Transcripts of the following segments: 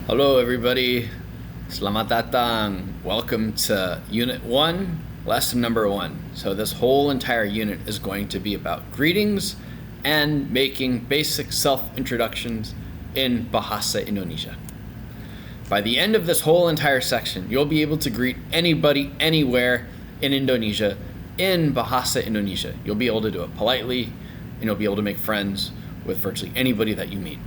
Hello everybody, selamat datang. Welcome to Unit 1, Lesson number 1. So this whole entire unit is going to be about greetings and making basic self-introductions in Bahasa Indonesia. By the end of this whole entire section, you'll be able to greet anybody anywhere in Indonesia in Bahasa Indonesia. You'll be able to do it politely, and you'll be able to make friends with virtually anybody that you meet.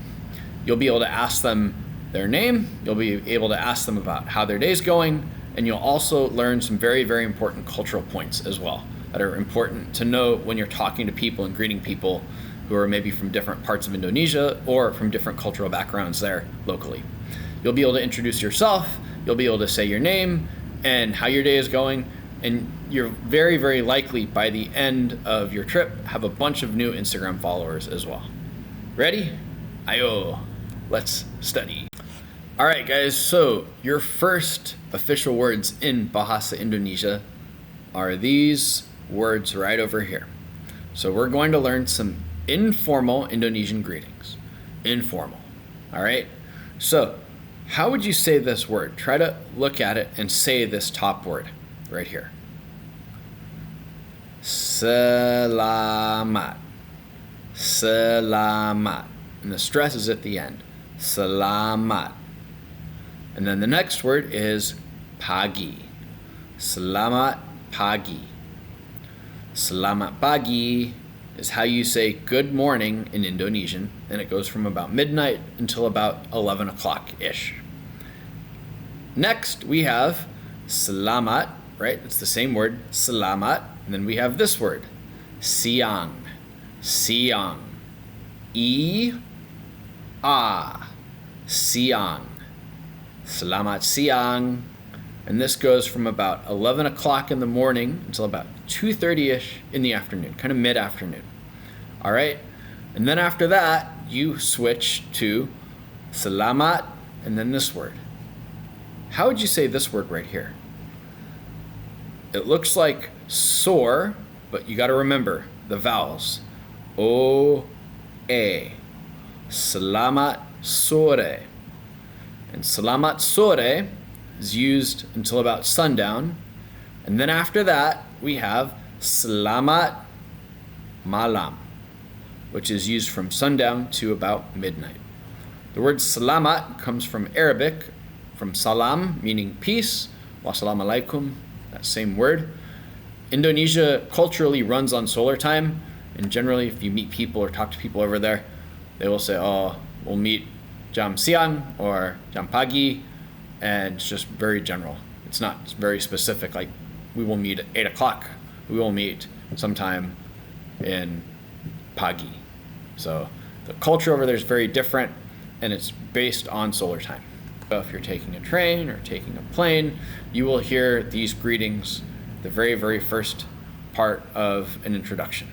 You'll be able to ask them their name, you'll be able to ask them about how their day's going, and you'll also learn some very, very important cultural points as well that are important to know when you're talking to people and greeting people who are maybe from different parts of Indonesia or from different cultural backgrounds there locally. You'll be able to introduce yourself, you'll be able to say your name and how your day is going, and you're very, very likely by the end of your trip have a bunch of new Instagram followers as well. Ready? Ayo, let's study. Alright guys, so your first official words in Bahasa Indonesia are these words right over here. So we're going to learn some informal Indonesian greetings. Informal. Alright? So, how would you say this word? Try to look at it and say this top word right here. Selamat. Selamat. And the stress is at the end. Selamat. And then the next word is pagi. Selamat pagi. Selamat pagi is how you say good morning in Indonesian, and it goes from about midnight until about 11 o'clock-ish. Next, we have selamat, right? It's the same word, selamat. And then we have this word, siang. Siang. Siang. Selamat siang. And this goes from about 11 o'clock in the morning until about 2:30-ish in the afternoon, kind of mid-afternoon. All right? And then after that, you switch to selamat and then this word. How would you say this word right here? It looks like sore, but you got to remember the vowels. O-A. Selamat sore. And selamat sore is used until about sundown. And then after that, we have selamat malam, which is used from sundown to about midnight. The word selamat comes from Arabic, from salam, meaning peace, wassalamualaikum, that same word. Indonesia culturally runs on solar time, and generally if you meet people or talk to people over there, they will say, oh, we'll meet jam siang or jam pagi, and it's just very general. It's not very specific, like we will meet at 8 o'clock. We will meet sometime in pagi. So the culture over there is very different, and it's based on solar time. So if you're taking a train or taking a plane, you will hear these greetings, the very, very first part of an introduction.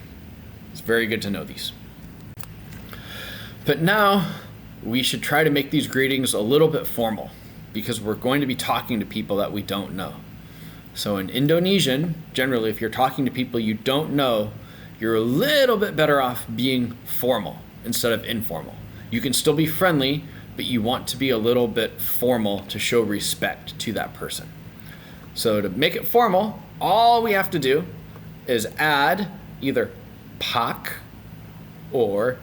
It's very good to know these. But now, we should try to make these greetings a little bit formal because we're going to be talking to people that we don't know. So in Indonesian, generally, if you're talking to people you don't know, you're a little bit better off being formal instead of informal. You can still be friendly, but you want to be a little bit formal to show respect to that person. So to make it formal, all we have to do is add either Pak or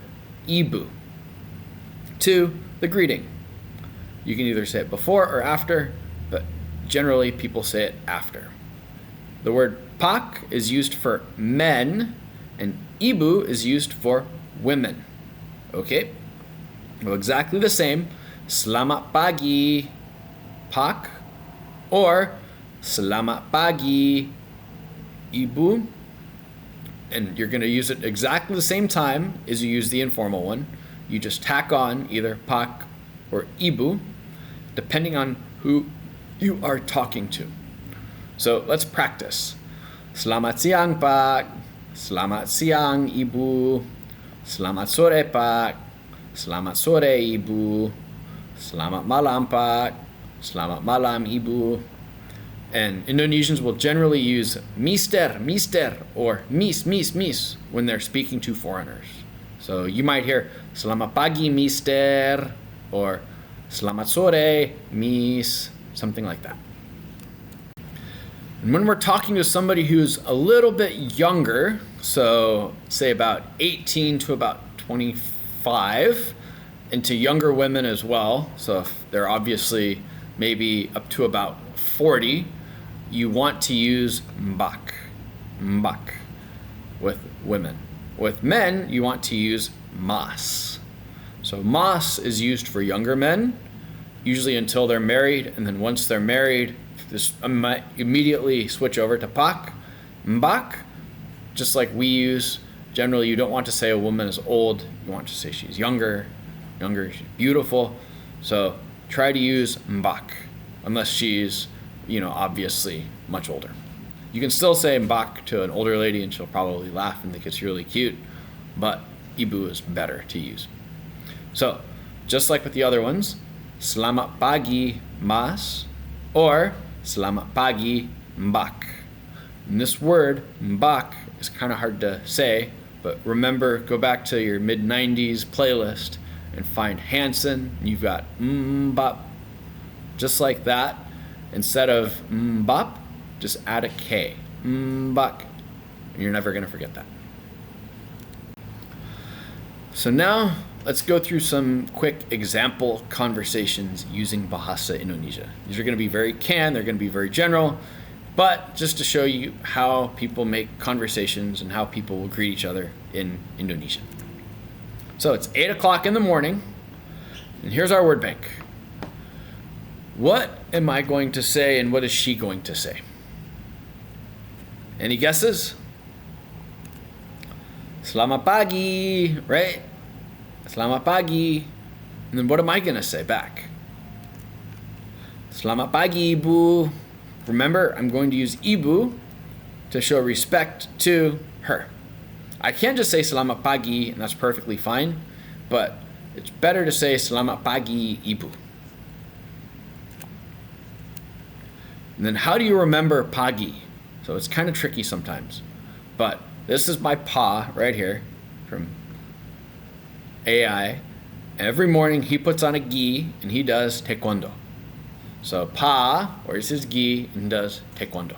Ibu to the greeting. You can either say it before or after, but generally people say it after. The word Pak is used for men, and Ibu is used for women. Okay? Well, exactly the same. Selamat pagi, Pak, or Selamat pagi, Ibu. And you're going to use it exactly the same time as you use the informal one. You just tack on either Pak or Ibu, depending on who you are talking to. So let's practice. Selamat siang, Pak. Selamat siang, Ibu. Selamat sore, Pak. Selamat sore, Ibu. Selamat malam, Pak. Selamat malam, Ibu. And Indonesians will generally use mister, mister, or mis, mis, mis when they're speaking to foreigners. So you might hear, Selamat pagi, mister, or Selamat sore, miss, something like that. And when we're talking to somebody who's a little bit younger, so say about 18 to about 25, and to younger women as well, so if they're obviously maybe up to about 40, you want to use mbak, mbak, with women. With men, you want to use mas. So mas is used for younger men, usually until they're married, and then once they're married, just immediately switch over to pak, mbak, just like we use. Generally, you don't want to say a woman is old, you want to say she's younger, she's beautiful. So try to use mbak, unless she's, obviously much older. You can still say mbak to an older lady and she'll probably laugh and think it's really cute, but ibu is better to use. So, just like with the other ones, selamat pagi, mas, or selamat pagi, mbak. And this word, mbak, is kind of hard to say, but remember, go back to your mid-90s playlist and find Hanson. You've got mbap. Just like that, instead of mbap, just add a K. Mbak. And you're never going to forget that. So now, let's go through some quick example conversations using Bahasa Indonesia. These are going to be they're going to be very general, but just to show you how people make conversations and how people will greet each other in Indonesian. So it's 8 o'clock in the morning, and here's our word bank. What am I going to say and what is she going to say? Any guesses? Selamat pagi, right? Selamat pagi. And then what am I going to say back? Selamat pagi, Ibu. Remember, I'm going to use Ibu to show respect to her. I can just say Selamat pagi, and that's perfectly fine, but it's better to say Selamat pagi, Ibu. And then how do you remember pagi? So it's kind of tricky sometimes, but this is my pa right here from AI. Every morning he puts on a gi and he does taekwondo. So pa wears his gi and does taekwondo.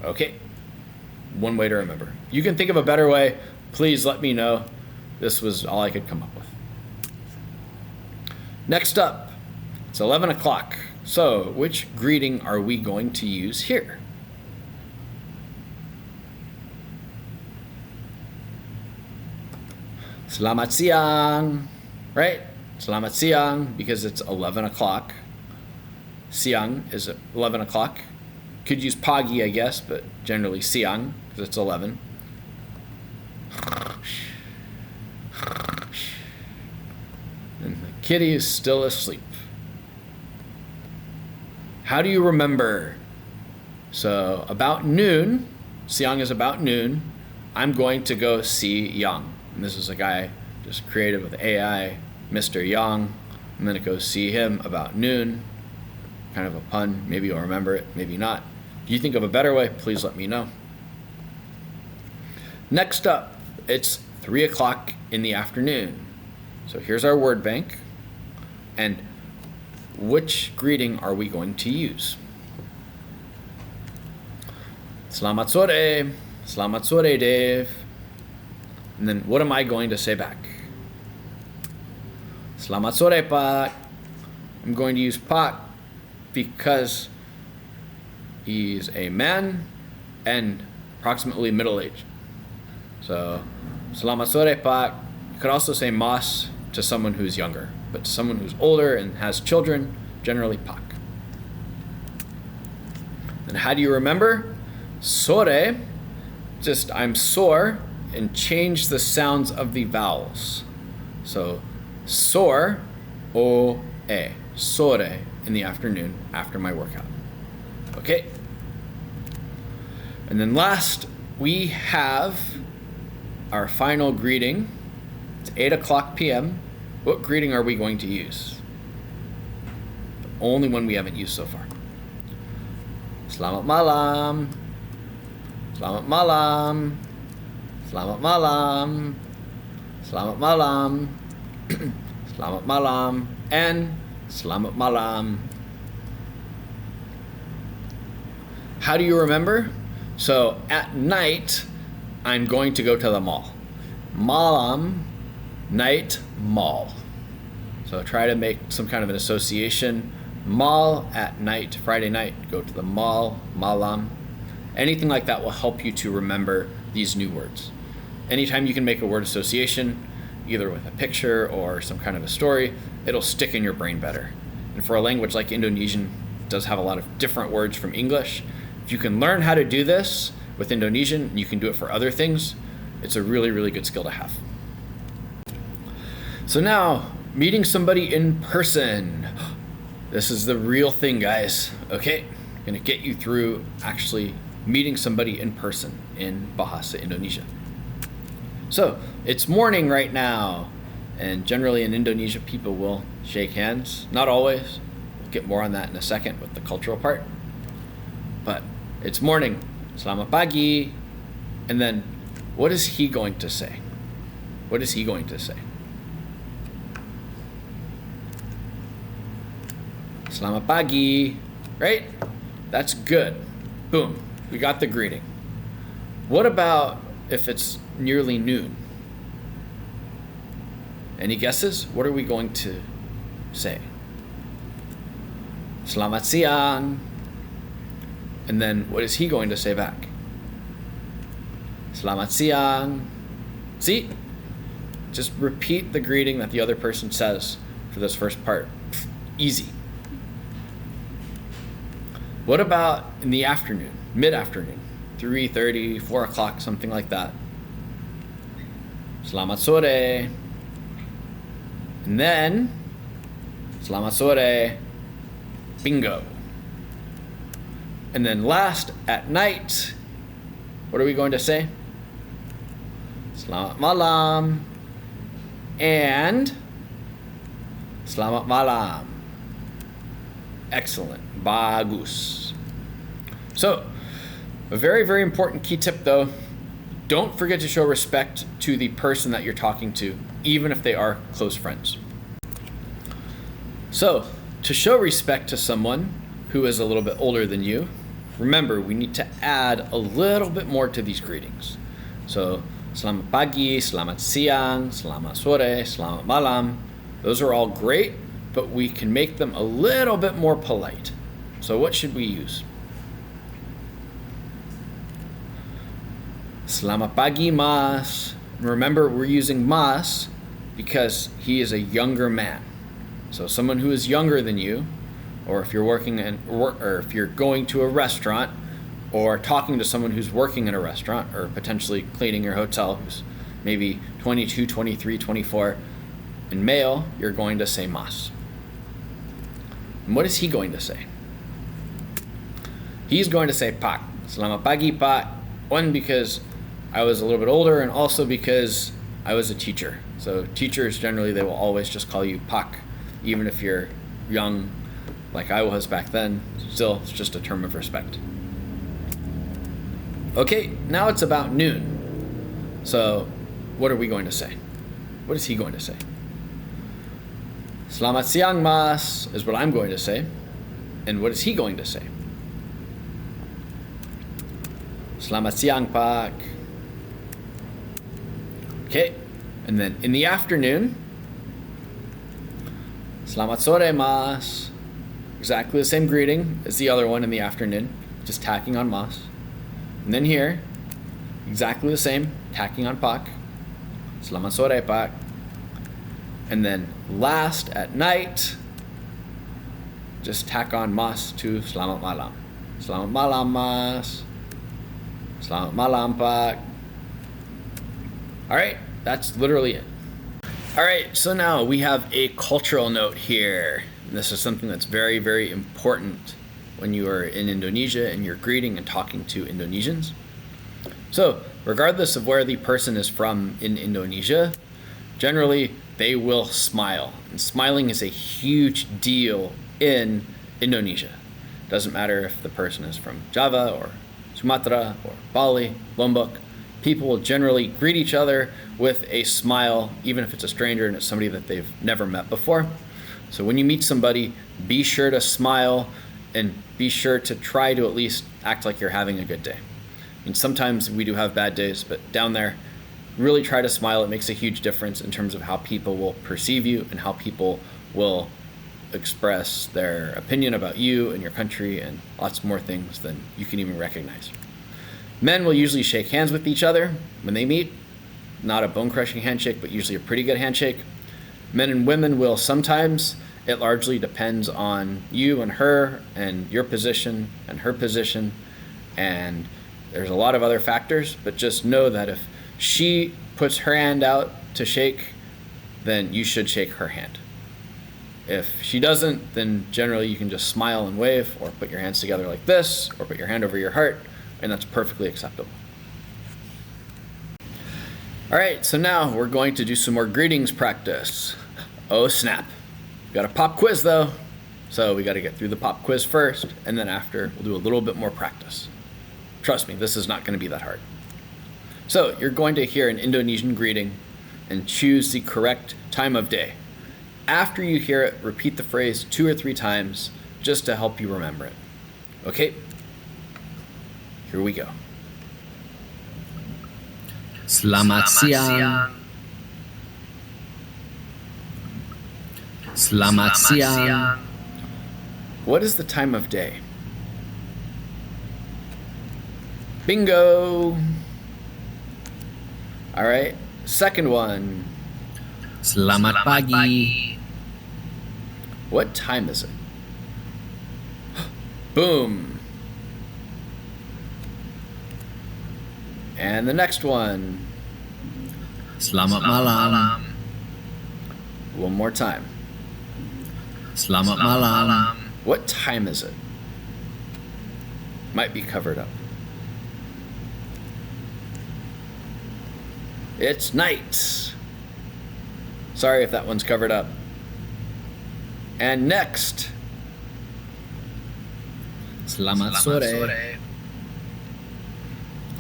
Okay, one way to remember. You can think of a better way, please let me know. This was all I could come up with. Next up, it's 11 o'clock. So which greeting are we going to use here? Selamat siang, right? Selamat siang, because it's 11 o'clock. Siang is 11 o'clock. Could use pagi, I guess, but generally siang, because it's 11. And the kitty is still asleep. How do you remember? So about noon, siang is about noon, I'm going to go see Yang. And this is a guy just created with AI, Mr. Yang. I'm going to go see him about noon. Kind of a pun. Maybe you'll remember it, maybe not. If you think of a better way, please let me know. Next up, it's 3 o'clock in the afternoon. So here's our word bank. And which greeting are we going to use? Selamat sore. Selamat sore, Dave. And then what am I going to say back? Selamat sore, Pak. I'm going to use Pak because he's a man and approximately middle-aged. So, Selamat sore, Pak. You could also say Mas to someone who's younger, but to someone who's older and has children, generally Pak. And how do you remember? Sore, just I'm sore, and change the sounds of the vowels. So, sore, o-e, sore, in the afternoon after my workout. Okay? And then last, we have our final greeting. It's 8 o'clock p.m. What greeting are we going to use? The only one we haven't used so far. Selamat malam. Selamat malam. Selamat malam. Selamat malam. Selamat malam. And Selamat malam. How do you remember? So at night, I'm going to go to the mall. Malam, night, mall. So try to make some kind of an association. Mall at night, Friday night, go to the mall, malam. Anything like that will help you to remember these new words. Anytime you can make a word association, either with a picture or some kind of a story, it'll stick in your brain better. And for a language like Indonesian, it does have a lot of different words from English. If you can learn how to do this with Indonesian, and you can do it for other things, it's a really, really good skill to have. So now, meeting somebody in person. This is the real thing, guys. Okay, I'm gonna get you through actually meeting somebody in person in Bahasa Indonesia. So, it's morning right now, and generally in Indonesia, people will shake hands. Not always. We'll get more on that in a second with the cultural part. But it's morning. Selamat pagi. And then, what is he going to say? What is he going to say? Selamat pagi, right? That's good. Boom, we got the greeting. What about if it's nearly noon? Any guesses? What are we going to say? Selamat siang. And then what is he going to say back? Selamat siang. See? Just repeat the greeting that the other person says for this first part. Easy. What about in the afternoon, mid-afternoon, 3:30, 4 o'clock, something like that? Selamat sore. And then, selamat sore, bingo. And then last, at night, what are we going to say? Selamat malam. And selamat malam. Excellent. Bagus. So, a very, very important key tip though, don't forget to show respect to the person that you're talking to, even if they are close friends. So, to show respect to someone who is a little bit older than you, remember, we need to add a little bit more to these greetings. So, selamat pagi, selamat siang, selamat sore, selamat malam. Those are all great, but we can make them a little bit more polite. So what should we use? Selamat pagi, Mas. Remember, we're using Mas because he is a younger man. So someone who is younger than you, or if you're working in, or if you're going to a restaurant, or talking to someone who's working in a restaurant, or potentially cleaning your hotel, who's maybe 22, 23, 24, in male, you're going to say Mas. And what is he going to say? He's going to say Pak. Selamat pagi, Pak. One, because I was a little bit older, and also because I was a teacher. So teachers, generally, they will always just call you Pak, even if you're young, like I was back then. Still, it's just a term of respect. Okay, now it's about noon. So what are we going to say? What is he going to say? Selamat siang, Mas, is what I'm going to say. And what is he going to say? Selamat siang, Pak. Okay, and then in the afternoon, Selamat sore, Mas. Exactly the same greeting as the other one in the afternoon, just tacking on Mas. And then here, exactly the same, tacking on Pak. Selamat sore, Pak. And then last, at night, just tack on Mas to Selamat malam. Selamat malam, Mas. Selamat malam, Pak. All right, that's literally it. All right, so now we have a cultural note here. This is something that's very, very important when you are in Indonesia and you're greeting and talking to Indonesians. So, regardless of where the person is from in Indonesia, generally they will smile. And smiling is a huge deal in Indonesia. Doesn't matter if the person is from Java or Sumatra or Bali, Lombok. People will generally greet each other with a smile, even if it's a stranger and it's somebody that they've never met before. So when you meet somebody, be sure to smile and be sure to try to at least act like you're having a good day. I mean, sometimes we do have bad days, but down there, really try to smile. It makes a huge difference in terms of how people will perceive you and how people will express their opinion about you and your country and lots more things than you can even recognize. Men will usually shake hands with each other when they meet. Not a bone-crushing handshake, but usually a pretty good handshake. Men and women will sometimes. It largely depends on you and her and your position and her position. And there's a lot of other factors, but just know that if she puts her hand out to shake, then you should shake her hand. If she doesn't, then generally you can just smile and wave, or put your hands together like this, or put your hand over your heart, and that's perfectly acceptable. All right, so now we're going to do some more greetings practice. Oh snap. We got a pop quiz though, so we got to get through the pop quiz first, and then after we'll do a little bit more practice. Trust me, this is not going to be that hard. So you're going to hear an Indonesian greeting and choose the correct time of day. After you hear it, repeat the phrase 2 or 3 times just to help you remember it. Okay? Here we go. Selamat siang. Selamat siang. What is the time of day? Bingo! All right, second one. Selamat pagi. What time is it? Boom! And the next one. Selamat malam. One more time. Selamat malam. What time is it? Might be covered up. It's night. Sorry if that one's covered up. And next. Selamat sore.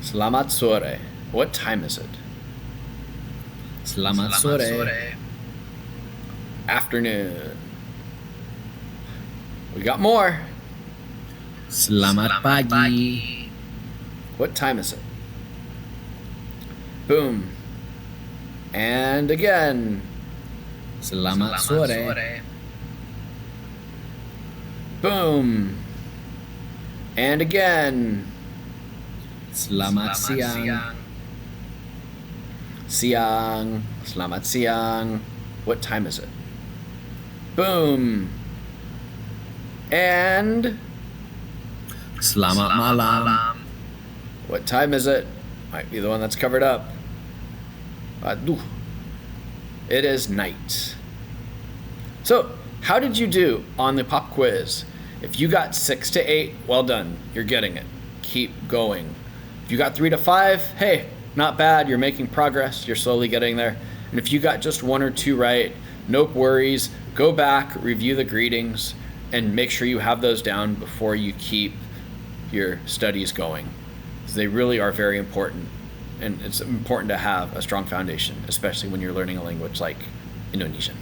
Selamat sore. What time is it? Selamat sore. Afternoon. We got more. Selamat pagi. What time is it? Boom. And again. Selamat sore. Boom. And again. Selamat siang. Siang. Selamat siang. What time is it? Boom. And Selamat malam. what time is it? Might be the one that's covered up. Aduh. It is night. So, how did you do on the pop quiz? If you got 6 to 8, well done. You're getting it. Keep going. If you got 3 to 5, hey, not bad. You're making progress. You're slowly getting there. And if you got just 1 or 2 right, no worries. Go back, review the greetings, and make sure you have those down before you keep your studies going. Because they really are very important. And it's important to have a strong foundation, especially when you're learning a language like Indonesian.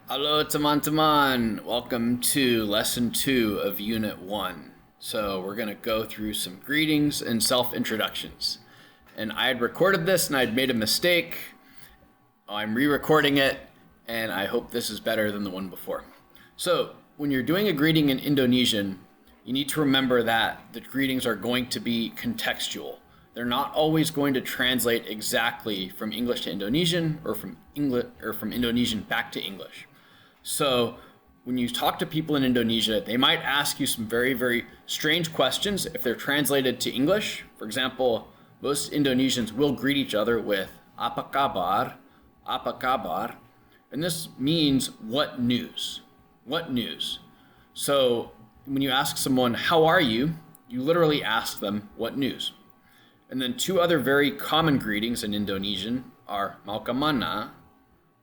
Hello, teman-teman. Welcome to Lesson 2 of Unit 1. So we're going to go through some greetings and self-introductions. And I had recorded this and I'd made a mistake. I'm re-recording it, and I hope this is better than the one before. So when you're doing a greeting in Indonesian, you need to remember that the greetings are going to be contextual. They're not always going to translate exactly from English to Indonesian or from Indonesian back to English. So when you talk to people in Indonesia, they might ask you some very, very strange questions if they're translated to English. For example, most Indonesians will greet each other with "Apa kabar?" "Apa kabar?" And this means "what news?" What news? So when you ask someone, "How are you?" you literally ask them, "What news?" And then 2 other very common greetings in Indonesian are "Mau kemana?"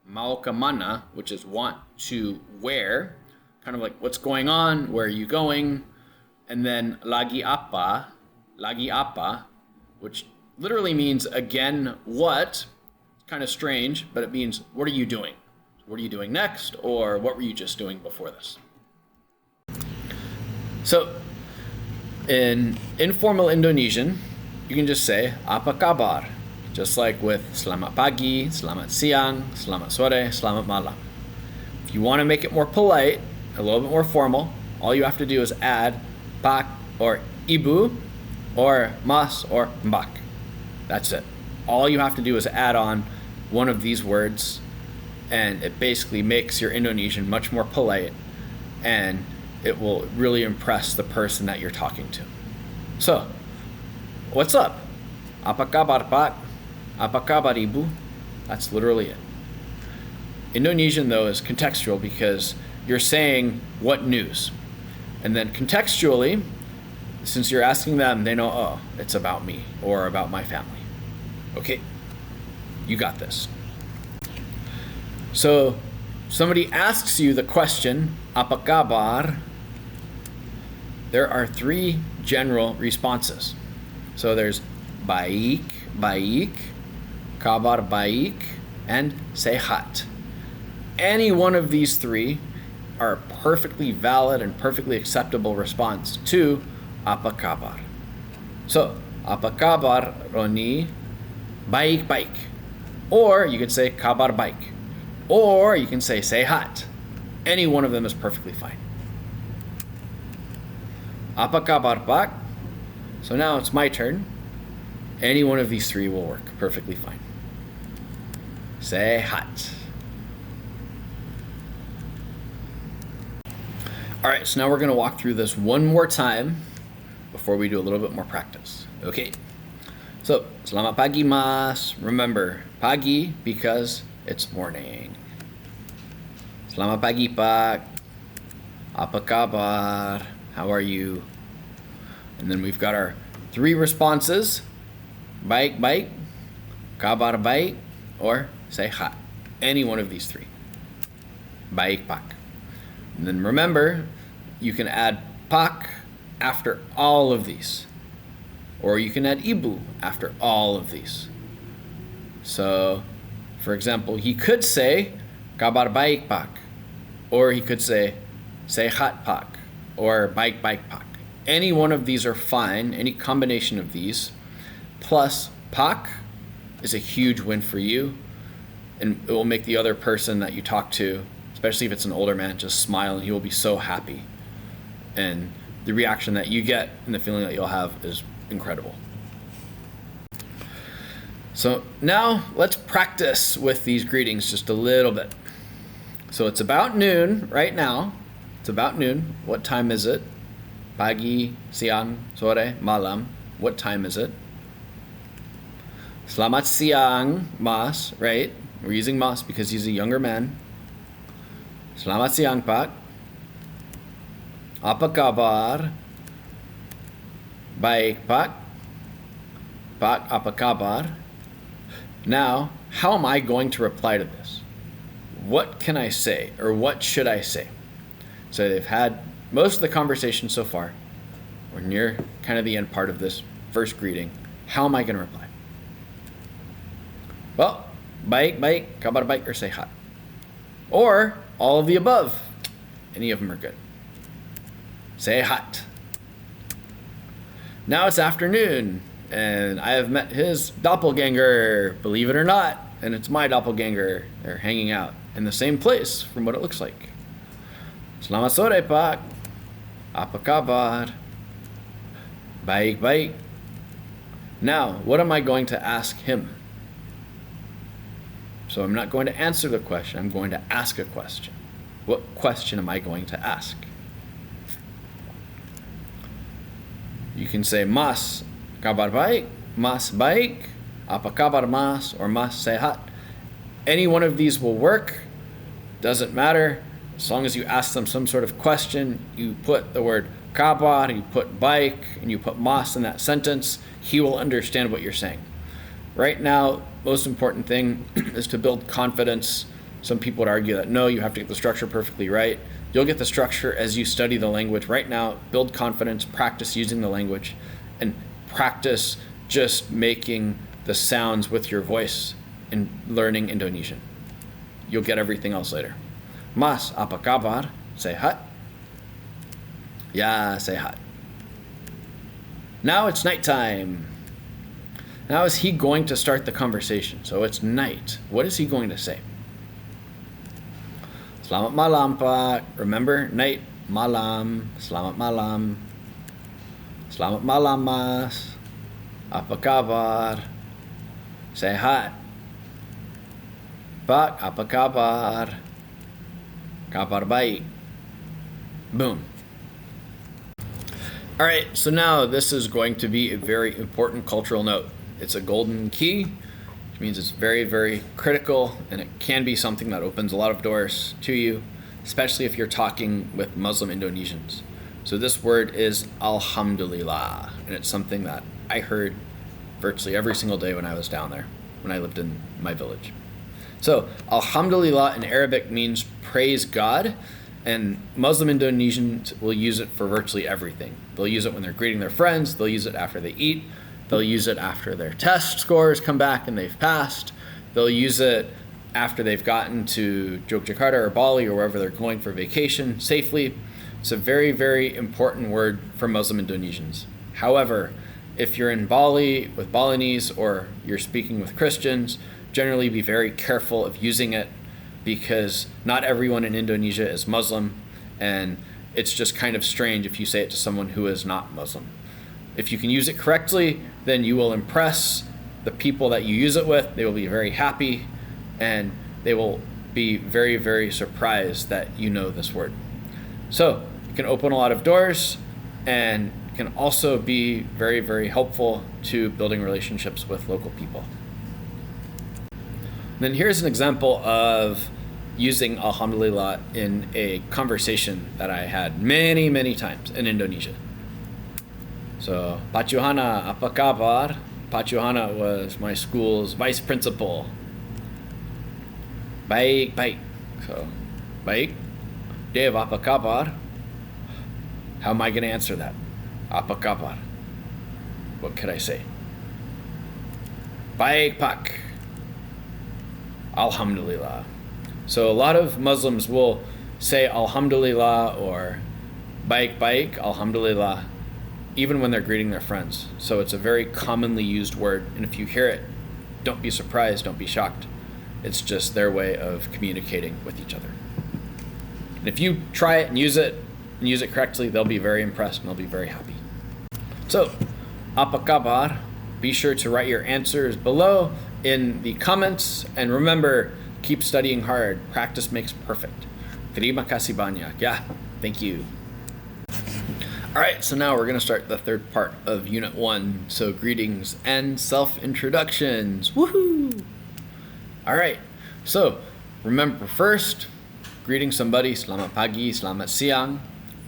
"Mau kemana," which is want to where, kind of like what's going on, where are you going? And then "Lagi apa?" "Lagi apa?" which literally means again what. It's kind of strange, but it means what are you doing? what are you doing next? Or what were you just doing before this? So in informal Indonesian, you can just say apa kabar, just like with selamat pagi, selamat siang, selamat sore, selamat malam. If you want to make it more polite, a little bit more formal, all you have to do is add Pak or Ibu or Mas or Mbak. That's it. All you have to do is add on one of these words, and it basically makes your Indonesian much more polite, and it will really impress the person that you're talking to. So, what's up? Apa kabar, Pak? Apa kabar, Ibu? That's literally it. Indonesian, though, is contextual because you're saying what news. And then contextually, since you're asking them, they know, oh, it's about me or about my family. Okay, you got this. So somebody asks you the question, apa kabar? There are three general responses. So there's baik, baik, kabar baik, and sehat. Any one of these three are a perfectly valid and perfectly acceptable response to apa kabar. So, apa kabar, Roni? Baik, baik. Or you could say kabar baik. Or you can say sehat. Any one of them is perfectly fine. Apa kabar, Pak? So now it's my turn. Any one of these three will work perfectly fine. Sehat. All right, so now we're going to walk through this one more time before we do a little bit more practice. Okay, so selamat pagi, Mas. Remember, pagi because it's morning. Selamat pagi, Pak. Apa kabar? How are you? And then we've got our three responses. Baik, baik, kabar baik, or sehat. Any one of these three. Baik, Pak. And then remember, you can add Pak after all of these. Or you can add Ibu after all of these. So, for example, he could say, kabar baik, Pak. Or he could say, sehat, Pak. Or baik, baik, Pak. Any one of these are fine, any combination of these. Plus, Pak is a huge win for you. And it will make the other person that you talk to, especially if it's an older man, just smile, and he will be so happy. And the reaction that you get and the feeling that you'll have is incredible. So now let's practice with these greetings just a little bit. So it's about noon right now. It's about noon. What time is it? Pagi, siang, sore, malam. What time is it? Selamat siang, Mas, right? We're using Mas because he's a younger man. Selamat siang, Pak. Apa kabar? Baik, Pak. Pak, apa kabar? Now, how am I going to reply to this? What can I say, or what should I say? So they've had most of the conversation so far. We're near kind of the end part of this first greeting. How am I going to reply? Well, baik, baik, kabar baik, or sehat. Or all of the above. Any of them are good. Sehat. Now it's afternoon, and I have met his doppelganger, believe it or not, and it's my doppelganger. They're hanging out in the same place from what it looks like. Selamat sore, Pak. Apa kabar? Baik, baik. Now, what am I going to ask him? So I'm not going to answer the question, I'm going to ask a question. What question am I going to ask? You can say, Mas, kabar baik, Mas baik, apa kabar, Mas, or Mas sehat. Any one of these will work, doesn't matter. As long as you ask them some sort of question, you put the word kabar, you put baik, and you put Mas in that sentence, he will understand what you're saying. Right now, most important thing is to build confidence. Some people would argue that no, you have to get the structure perfectly right. You'll get the structure as you study the language. Right now, build confidence, practice using the language, and practice just making the sounds with your voice in learning Indonesian. you'll get everything else later. Mas, apa kabar? Sehat? Ya, sehat. Now it's nighttime. Now is he going to start the conversation? So it's night. What is he going to say? Selamat malam, Pak. Remember, night, malam. Selamat malam. Selamat malam, Mas. Apa kabar? Sehat. Pak, apa kabar? Kabar baik. Boom. All right, so now this is going to be a very important cultural note. It's a golden key, which means it's very, very critical, and it can be something that opens a lot of doors to you, especially if you're talking with Muslim Indonesians. So this word is Alhamdulillah, and it's something that I heard virtually every single day when I was down there, when I lived in my village. So Alhamdulillah in Arabic means praise God, and Muslim Indonesians will use it for virtually everything. They'll use it when they're greeting their friends, they'll use it after they eat, they'll use it after their test scores come back and they've passed, they'll use it after they've gotten to Yogyakarta or Bali or wherever they're going for vacation safely. It's a very, very important word for Muslim Indonesians. However, if you're in Bali with Balinese or you're speaking with Christians, generally be very careful of using it, because not everyone in Indonesia is Muslim, and it's just kind of strange if you say it to someone who is not Muslim. If you can use it correctly, then you will impress the people that you use it with. They will be very happy, and they will be very, very surprised that you know this word. So it can open a lot of doors, and can also be very, very helpful to building relationships with local people. Then here's an example of using Alhamdulillah in a conversation that I had many, many times in Indonesia. So, Pak Johana, apa kabar? Pak Johana was my school's vice principal. Baik, baik. So, baik. Dave, apa kabar? How am I going to answer that? Apa kabar? What could I say? Baik, Pak. Alhamdulillah. So a lot of Muslims will say Alhamdulillah or Baik Baik, Alhamdulillah, even when they're greeting their friends. So it's a very commonly used word, and if you hear it, don't be surprised, don't be shocked. It's just their way of communicating with each other. And if you try it and use it correctly, they'll be very impressed and they'll be very happy. So, apa kabar? Be sure to write your answers below in the comments, and remember, keep studying hard. Practice makes perfect. Terima kasih banyak. Yeah, thank you. All right, so now we're going to start the third part of Unit 1. So greetings and self-introductions. Woohoo! All right, so remember first, greeting somebody, selamat pagi, selamat siang,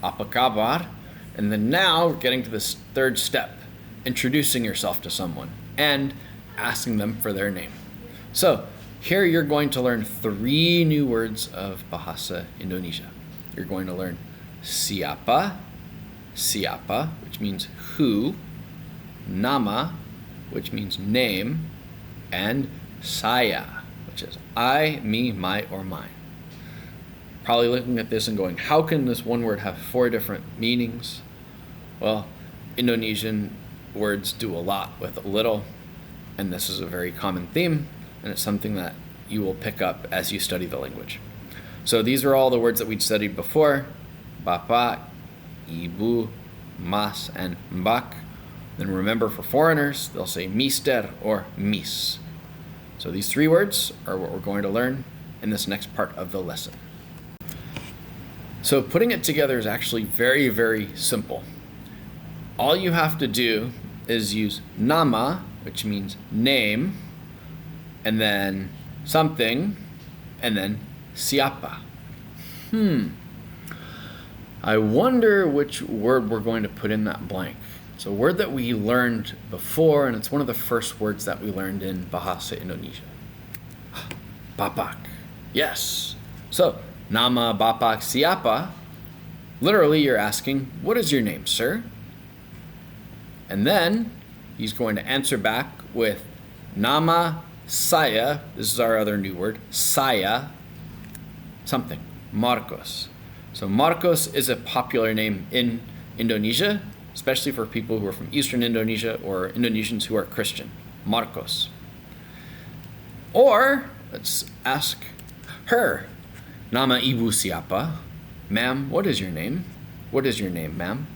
apa kabar? And then now we're getting to this third step, introducing yourself to someone and asking them for their name. So here you're going to learn 3 new words of Bahasa Indonesia. You're going to learn siapa, siapa, which means who, nama, which means name, and saya, which is I, me, my, or mine. Probably looking at this and going, how can this one word have 4 different meanings? Well, Indonesian words do a lot with a little, and this is a very common theme, and it's something that you will pick up as you study the language. So these are all the words that we'd studied before: Bapak, Ibu, Mas, and Mbak. Then remember, for foreigners, they'll say Mister or Miss. So these 3 words are what we're going to learn in this next part of the lesson. So putting it together is actually very, very simple. All you have to do is use nama, which means name, and then something, and then siapa. I wonder which word we're going to put in that blank. It's a word that we learned before, and it's one of the first words that we learned in Bahasa Indonesia. Bapak. Yes. So, nama, bapak, siapa. Literally, you're asking, what is your name, sir? And then he's going to answer back with nama saya. This is our other new word, saya, something. Marcos. So Marcos is a popular name in Indonesia, especially for people who are from Eastern Indonesia or Indonesians who are Christian. Marcos. Or, let's ask her. Nama ibu siapa? Ma'am, what is your name? What is your name, ma'am?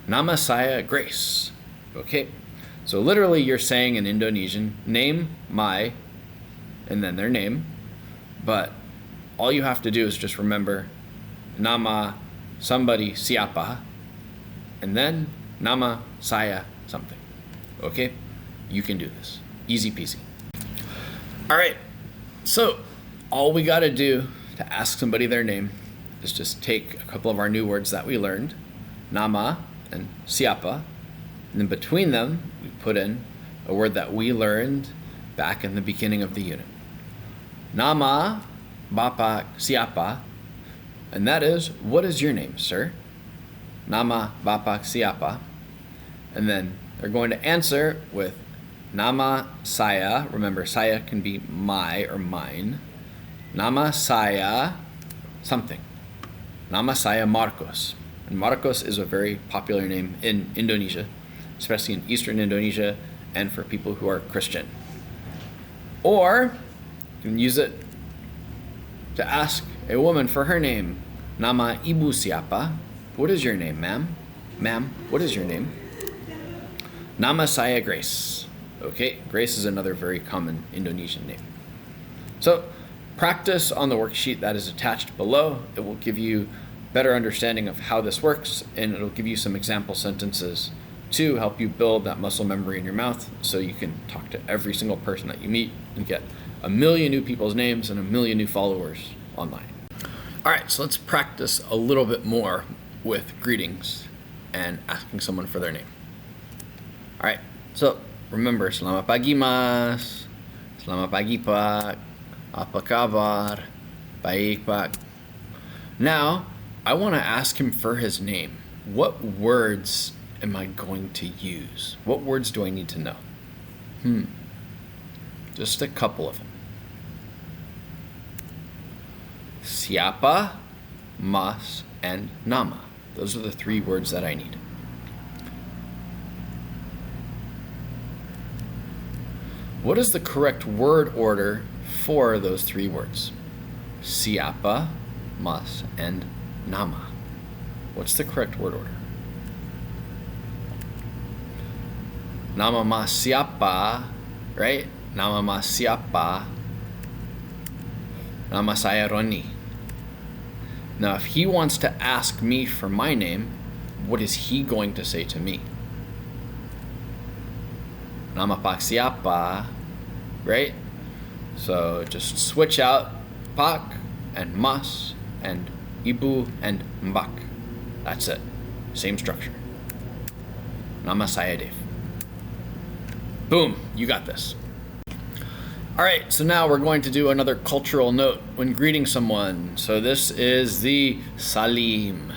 Nama saya Grace. Okay, so literally you're saying in Indonesian, name my, and then their name, but all you have to do is just remember nama somebody siapa, and then nama saya something. Okay, you can do this. Easy peasy. All right, so all we gotta do to ask somebody their name is just take a couple of our new words that we learned, nama and siapa, and then between them, we put in a word that we learned back in the beginning of the unit. Nama Bapak siapa, and that is, what is your name, sir? Nama Bapak siapa, and then they're going to answer with nama saya. Remember, saya can be my or mine. Nama saya something. Nama saya Marcos. And Marcos is a very popular name in Indonesia, especially in Eastern Indonesia and for people who are Christian. Or you can use it to ask a woman for her name. Nama ibu siapa? What is your name, ma'am? Ma'am, what is your name? Nama saya Grace. Okay, Grace is another very common Indonesian name. So practice on the worksheet that is attached below. It will give you better understanding of how this works, and it'll give you some example sentences to help you build that muscle memory in your mouth so you can talk to every single person that you meet and get a million new people's names and a million new followers online. All right, so let's practice a little bit more with greetings and asking someone for their name. All right, so remember, selamat pagi mas, selamat pagi pak, apa kabar, baik pak. Now, I want to ask him for his name. What words am I going to use? What words do I need to know? Just a couple of them. Siapa, mas, and nama. Those are the three words that I need. What is the correct word order for those three words? Siapa, mas, and nama. What's the correct word order? Nama mas siapa, right? Nama mas siapa. Nama saya Roni. Now, if he wants to ask me for my name, what is he going to say to me? Nama pak siapa, right? So just switch out pak and mas and ibu and Mbak. That's it. Same structure. Nama saya Dave. Boom, you got this. All right, so now we're going to do another cultural note when greeting someone. So this is the Salim.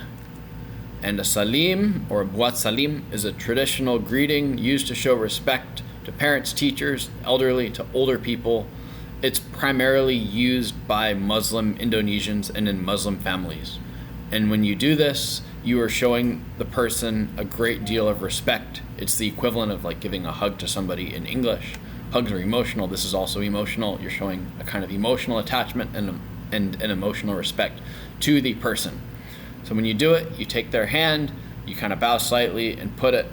And a Salim, or buat Salim, is a traditional greeting used to show respect to parents, teachers, elderly, to older people. It's primarily used by Muslim Indonesians and in Muslim families. And when you do this, you are showing the person a great deal of respect. It's the equivalent of like giving a hug to somebody in English. Hugs are emotional. This is also emotional. You're showing a kind of emotional attachment and an emotional respect to the person. So when you do it, you take their hand, you kind of bow slightly and put it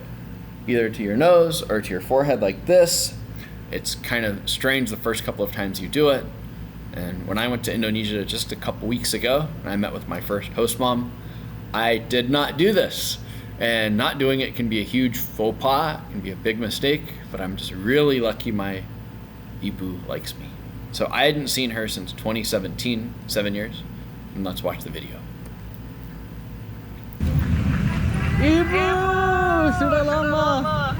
either to your nose or to your forehead like this. It's kind of strange the first couple of times you do it. And when I went to Indonesia just a couple weeks ago, and I met with my first host mom, I did not do this. And not doing it can be a huge faux pas, can be a big mistake, but I'm just really lucky my Ibu likes me. So I hadn't seen her since 2017, 7 years, and let's watch the video. Ibu, sudah lama.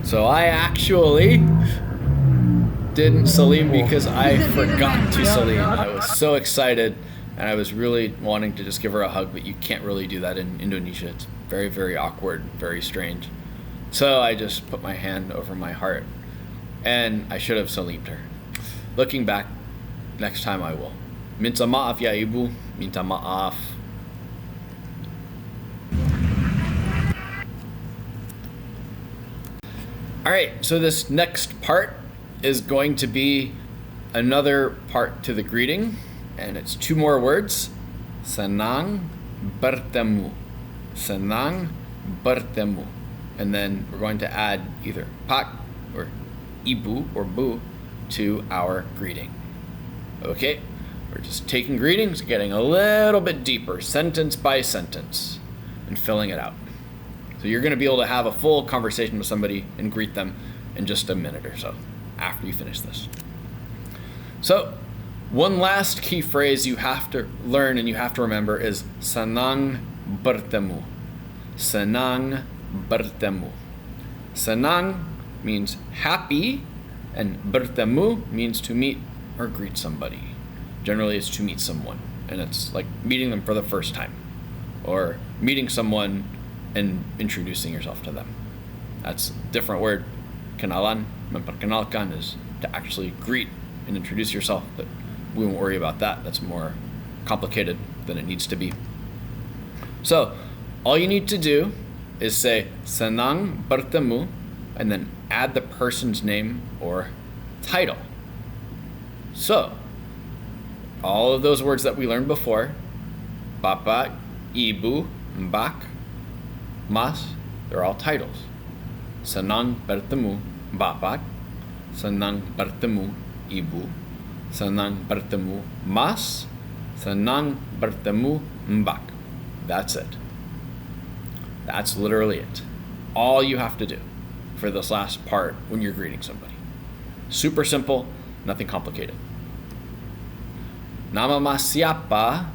So I actually didn't Salim because I forgot to Salim. I was so excited and I was really wanting to just give her a hug, but you can't really do that in Indonesia. It's very, very awkward, very strange. So I just put my hand over my heart, and I should have Salim'd her. Looking back, next time I will. Minta maaf ya ibu, minta maaf. All right, so this next part is going to be another part to the greeting, and it's 2 more words. Senang bertemu. Senang bertemu. And then we're going to add either Pak or Ibu or Bu to our greeting. Okay, we're just taking greetings, getting a little bit deeper, sentence by sentence, and filling it out. So you're going to be able to have a full conversation with somebody and greet them in just a minute or so after you finish this. So one last key phrase you have to learn and you have to remember is senang bertemu. Senang bertemu. Senang means happy, and bertemu means to meet or greet somebody. Generally, it's to meet someone, and it's like meeting them for the first time, or meeting someone and introducing yourself to them. That's a different word. Kenalan, memperkenalkan is to actually greet and introduce yourself, but we won't worry about that. That's more complicated than it needs to be. So, all you need to do is say senang bertemu and then add the person's name or title. So, all of those words that we learned before, Bapak, Ibu, Mbak, Mas, they're all titles. Senang bertemu Bapak, senang bertemu Ibu, senang bertemu Mas, senang bertemu Mbak. That's it. That's literally it. All you have to do for this last part when you're greeting somebody. Super simple, nothing complicated. Nama mas siapa?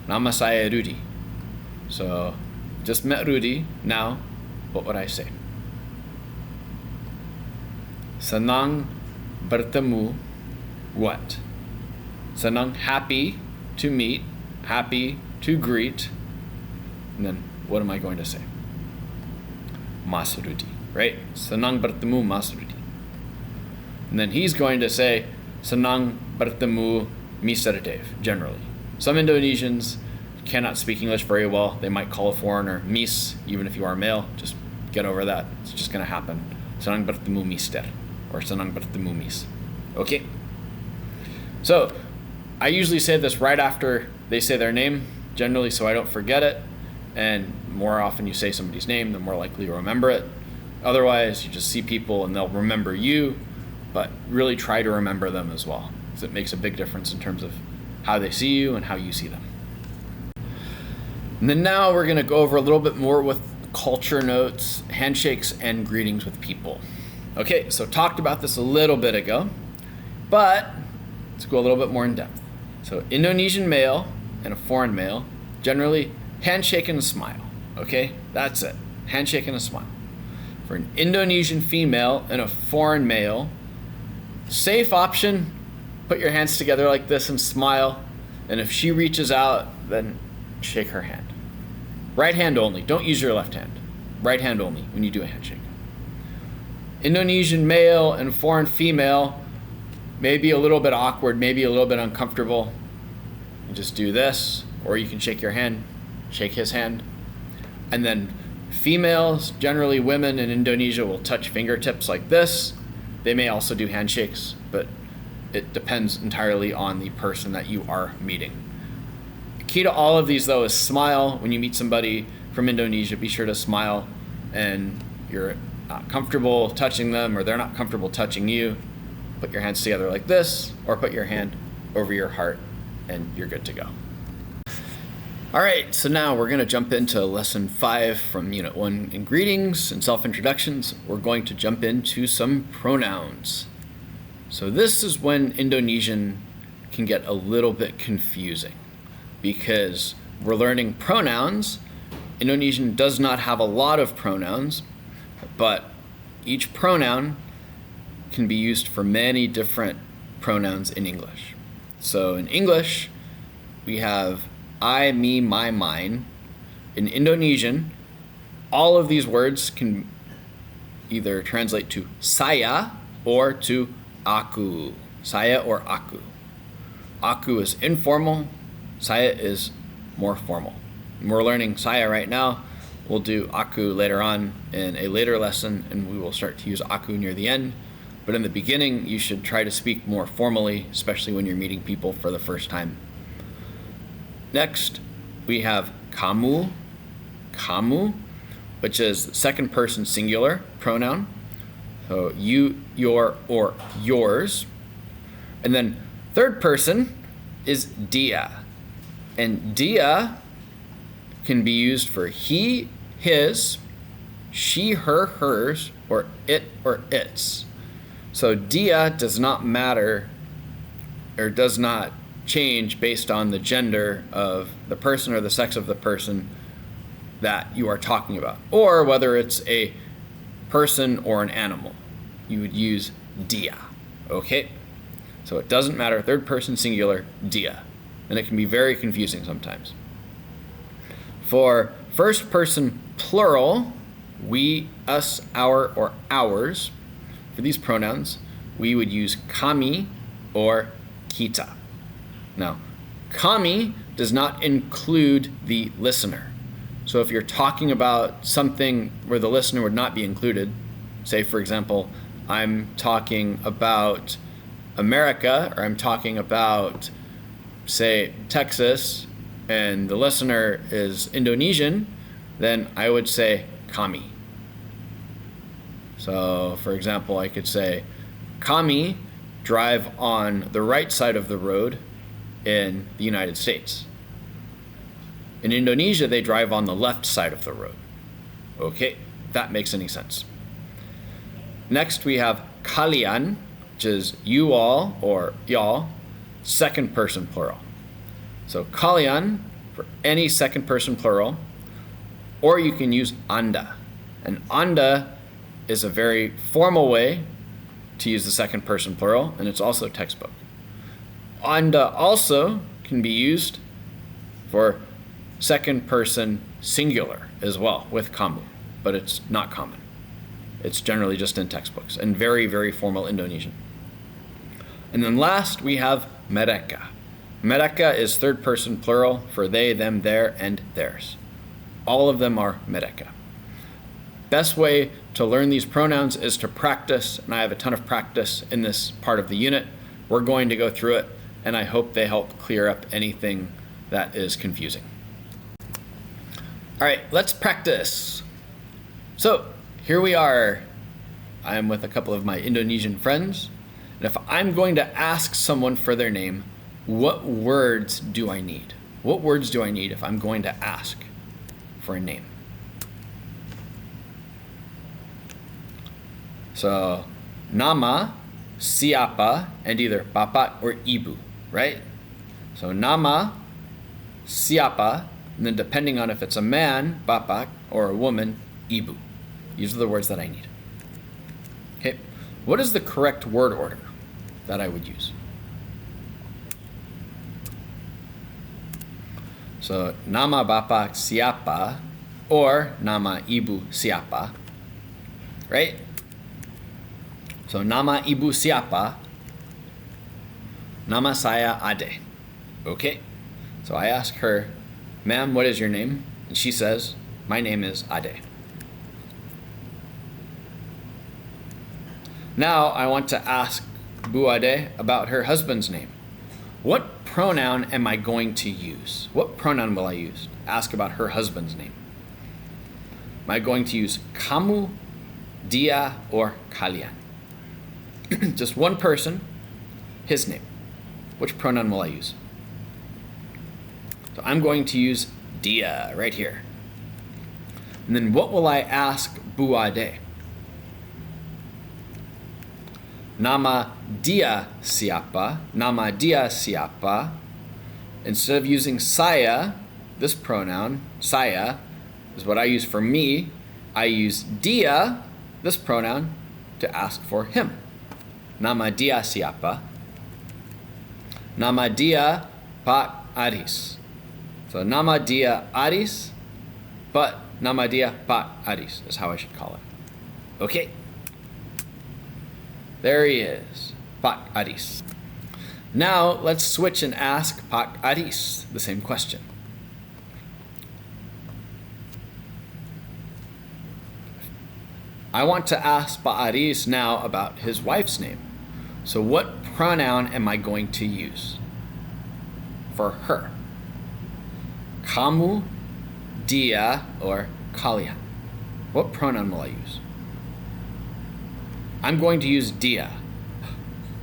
Nama saya Rudy. So, just met Rudy. Now, what would I say? Senang bertemu what? Senang, happy to meet, happy to greet. And then what am I going to say? Mas Rudy, right? Senang bertemu Mas Rudy. And then he's going to say senang bertemu Mr. Dave, generally. Some Indonesians cannot speak English very well. They might call a foreigner Miss, even if you are male. Just get over that. It's just going to happen. Senang bertemu Mister or senang bertemu Miss. Okay? So, I usually say this right after they say their name, generally so I don't forget it. And more often you say somebody's name, the more likely you'll remember it. Otherwise, you just see people and they'll remember you, but really try to remember them as well, because it makes a big difference in terms of how they see you and how you see them. And then now we're going to go over a little bit more with culture notes, handshakes, and greetings with people. Okay, so talked about this a little bit ago, but let's go a little bit more in depth. So Indonesian male and a foreign male, generally handshake and a smile. Okay, that's it. Handshake and a smile. For an Indonesian female and a foreign male, safe option, put your hands together like this and smile. And if she reaches out, then shake her hand. Right hand only. Don't use your left hand. Right hand only when you do a handshake. Indonesian male and foreign female, maybe a little bit awkward, maybe a little bit uncomfortable. You just do this, or you can shake your hand, shake his hand. And then females, generally women in Indonesia, will touch fingertips like this. They may also do handshakes, but it depends entirely on the person that you are meeting. The key to all of these, though, is smile. When you meet somebody from Indonesia, be sure to smile. And you're not comfortable touching them or they're not comfortable touching you, put your hands together like this, or put your hand over your heart and you're good to go. All right, so now we're going to jump into lesson 5 from unit 1 in greetings and self-introductions. We're going to jump into some pronouns. So this is when Indonesian can get a little bit confusing because we're learning pronouns. Indonesian does not have a lot of pronouns, but each pronoun can be used for many different pronouns in English. So in English, we have I, me, my, mine. In Indonesian, All of these words can either translate to saya or to aku. Saya or aku. Aku is informal. Saya is more formal. We're learning saya right now. We'll do aku later on in a later lesson, and we will start to use aku near the end. But in the beginning, you should try to speak more formally, especially when you're meeting people for the first time. Next, we have kamu. Kamu, which is second person singular pronoun. So you, your, or yours. And then third person is dia. And dia can be used for he, his, she, her, hers, or it or its. So dia does not matter or does not change based on the gender of the person or the sex of the person that you are talking about, or whether it's a person or an animal. You would use dia. Okay? So it doesn't matter, third person singular, dia. And it can be very confusing sometimes. For first person plural, we, us, our, or ours, for these pronouns, we would use kami or kita. Now, kami does not include the listener. So if you're talking about something where the listener would not be included, say for example, I'm talking about America, or I'm talking about, say, Texas, and the listener is Indonesian, then I would say kami. So, for example, I could say, kami drive on the right side of the road in the United States. In Indonesia, they drive on the left side of the road. Okay, if that makes any sense. Next, we have kalian, which is you all or y'all, second person plural. So kalian for any second person plural, or you can use anda. And anda is a very formal way to use the second person plural, and it's also textbook. Anda also can be used for second person singular as well with kamu, but it's not common. It's generally just in textbooks and very, very formal Indonesian. And then last we have mereka. Mereka is third person plural for they, them, their, and theirs. All of them are mereka. Best way to learn these pronouns is to practice, and I have a ton of practice in this part of the unit. We're going to go through it, and I hope they help clear up anything that is confusing. All right, let's practice. So here we are. I am with a couple of my Indonesian friends, and if I'm going to ask someone for their name, what words do I need? What words do I need if I'm going to ask for a name? So, nama, siapa, and either bapak or ibu, right? So, nama, siapa, and then depending on if it's a man, bapak, or a woman, ibu. These are the words that I need. Okay, what is the correct word order that I would use? So, nama bapak siapa, or nama ibu siapa, right? So, nama ibu siapa? Nama saya Ade. Okay, so I ask her, ma'am, what is your name? And she says, my name is Ade. Now I want to ask Bu Ade about her husband's name. What pronoun am I going to use? What pronoun will I use? Ask about her husband's name. Am I going to use kamu, dia, or kalian? Just one person, his name. Which pronoun will I use? So I'm going to use dia right here. And then what will I ask Bu Ade? Nama dia siapa? Nama dia siapa? Instead of using saya, this pronoun, saya, is what I use for me. I use dia, this pronoun, to ask for him. Nama dia siapa? Nama dia Pak Aris. So nama dia Aris, but Nama dia Pak Adis is how I should call it. Okay. There he is, Pak Adis. Now let's switch and ask Pak Adis the same question. I want to ask Pak Adis now about his wife's name. So what pronoun am I going to use for her? Kamu, dia, or kalian? What pronoun will I use? I'm going to use dia.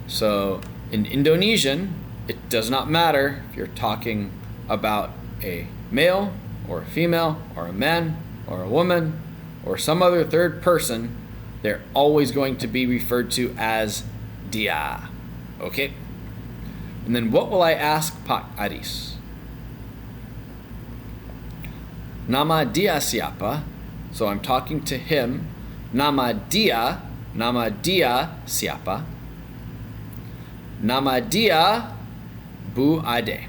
So in Indonesian, it does not matter if you're talking about a male or a female or a man or a woman or some other third person, they're always going to be referred to as dia. Okay? And then what will I ask Pak Adis? Nama dia siapa? So I'm talking to him. Nama dia siapa? Nama dia Bu Ade.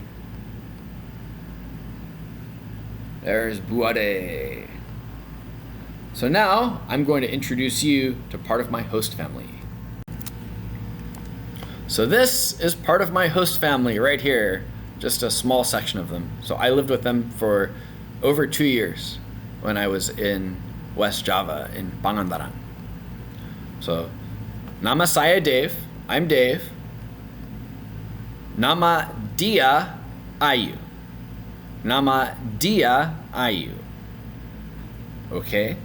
There's Bu Ade. So now I'm going to introduce you to part of my host family. So this is part of my host family right here, just a small section of them. So I lived with them for over 2 years when I was in West Java in Pangandaran. So nama saya Dave, I'm Dave. Nama dia Ayu. Nama dia Ayu. Okay.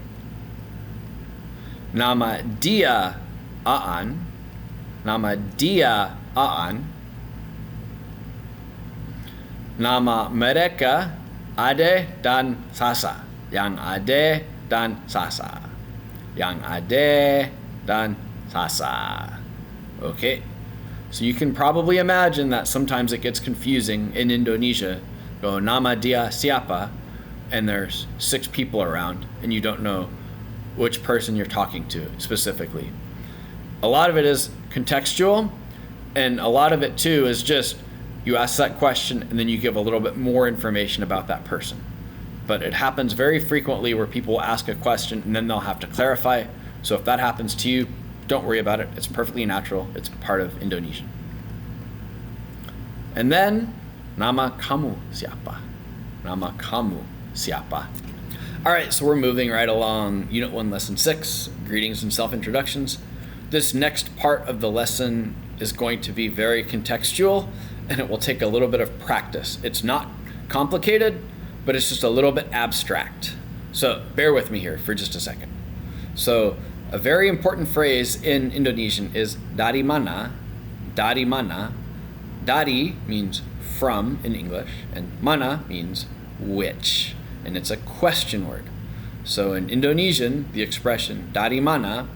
Nama dia Aan. Nama dia Aan. Nama mereka Ade dan Sasa. Yang Ade dan Sasa. Yang Ade dan Sasa. Okay. So you can probably imagine that sometimes it gets confusing in Indonesia. Go nama dia siapa, and there's 6 people around, and you don't know which person you're talking to specifically. A lot of it is contextual, and a lot of it too is just you ask that question and then you give a little bit more information about that person. But it happens very frequently where people will ask a question and then they'll have to clarify. So if that happens to you, don't worry about it. It's perfectly natural. It's part of Indonesian. And then, nama kamu siapa? Nama kamu siapa? All right, so we're moving right along. Unit 1, Lesson 6, Greetings and Self-Introductions. This next part of the lesson is going to be very contextual, and it will take a little bit of practice. It's not complicated, but it's just a little bit abstract. So bear with me here for just a second. So a very important phrase in Indonesian is dari mana. Dari mana. Dari means from in English, and mana means which, and it's a question word. So in Indonesian, the expression dari mana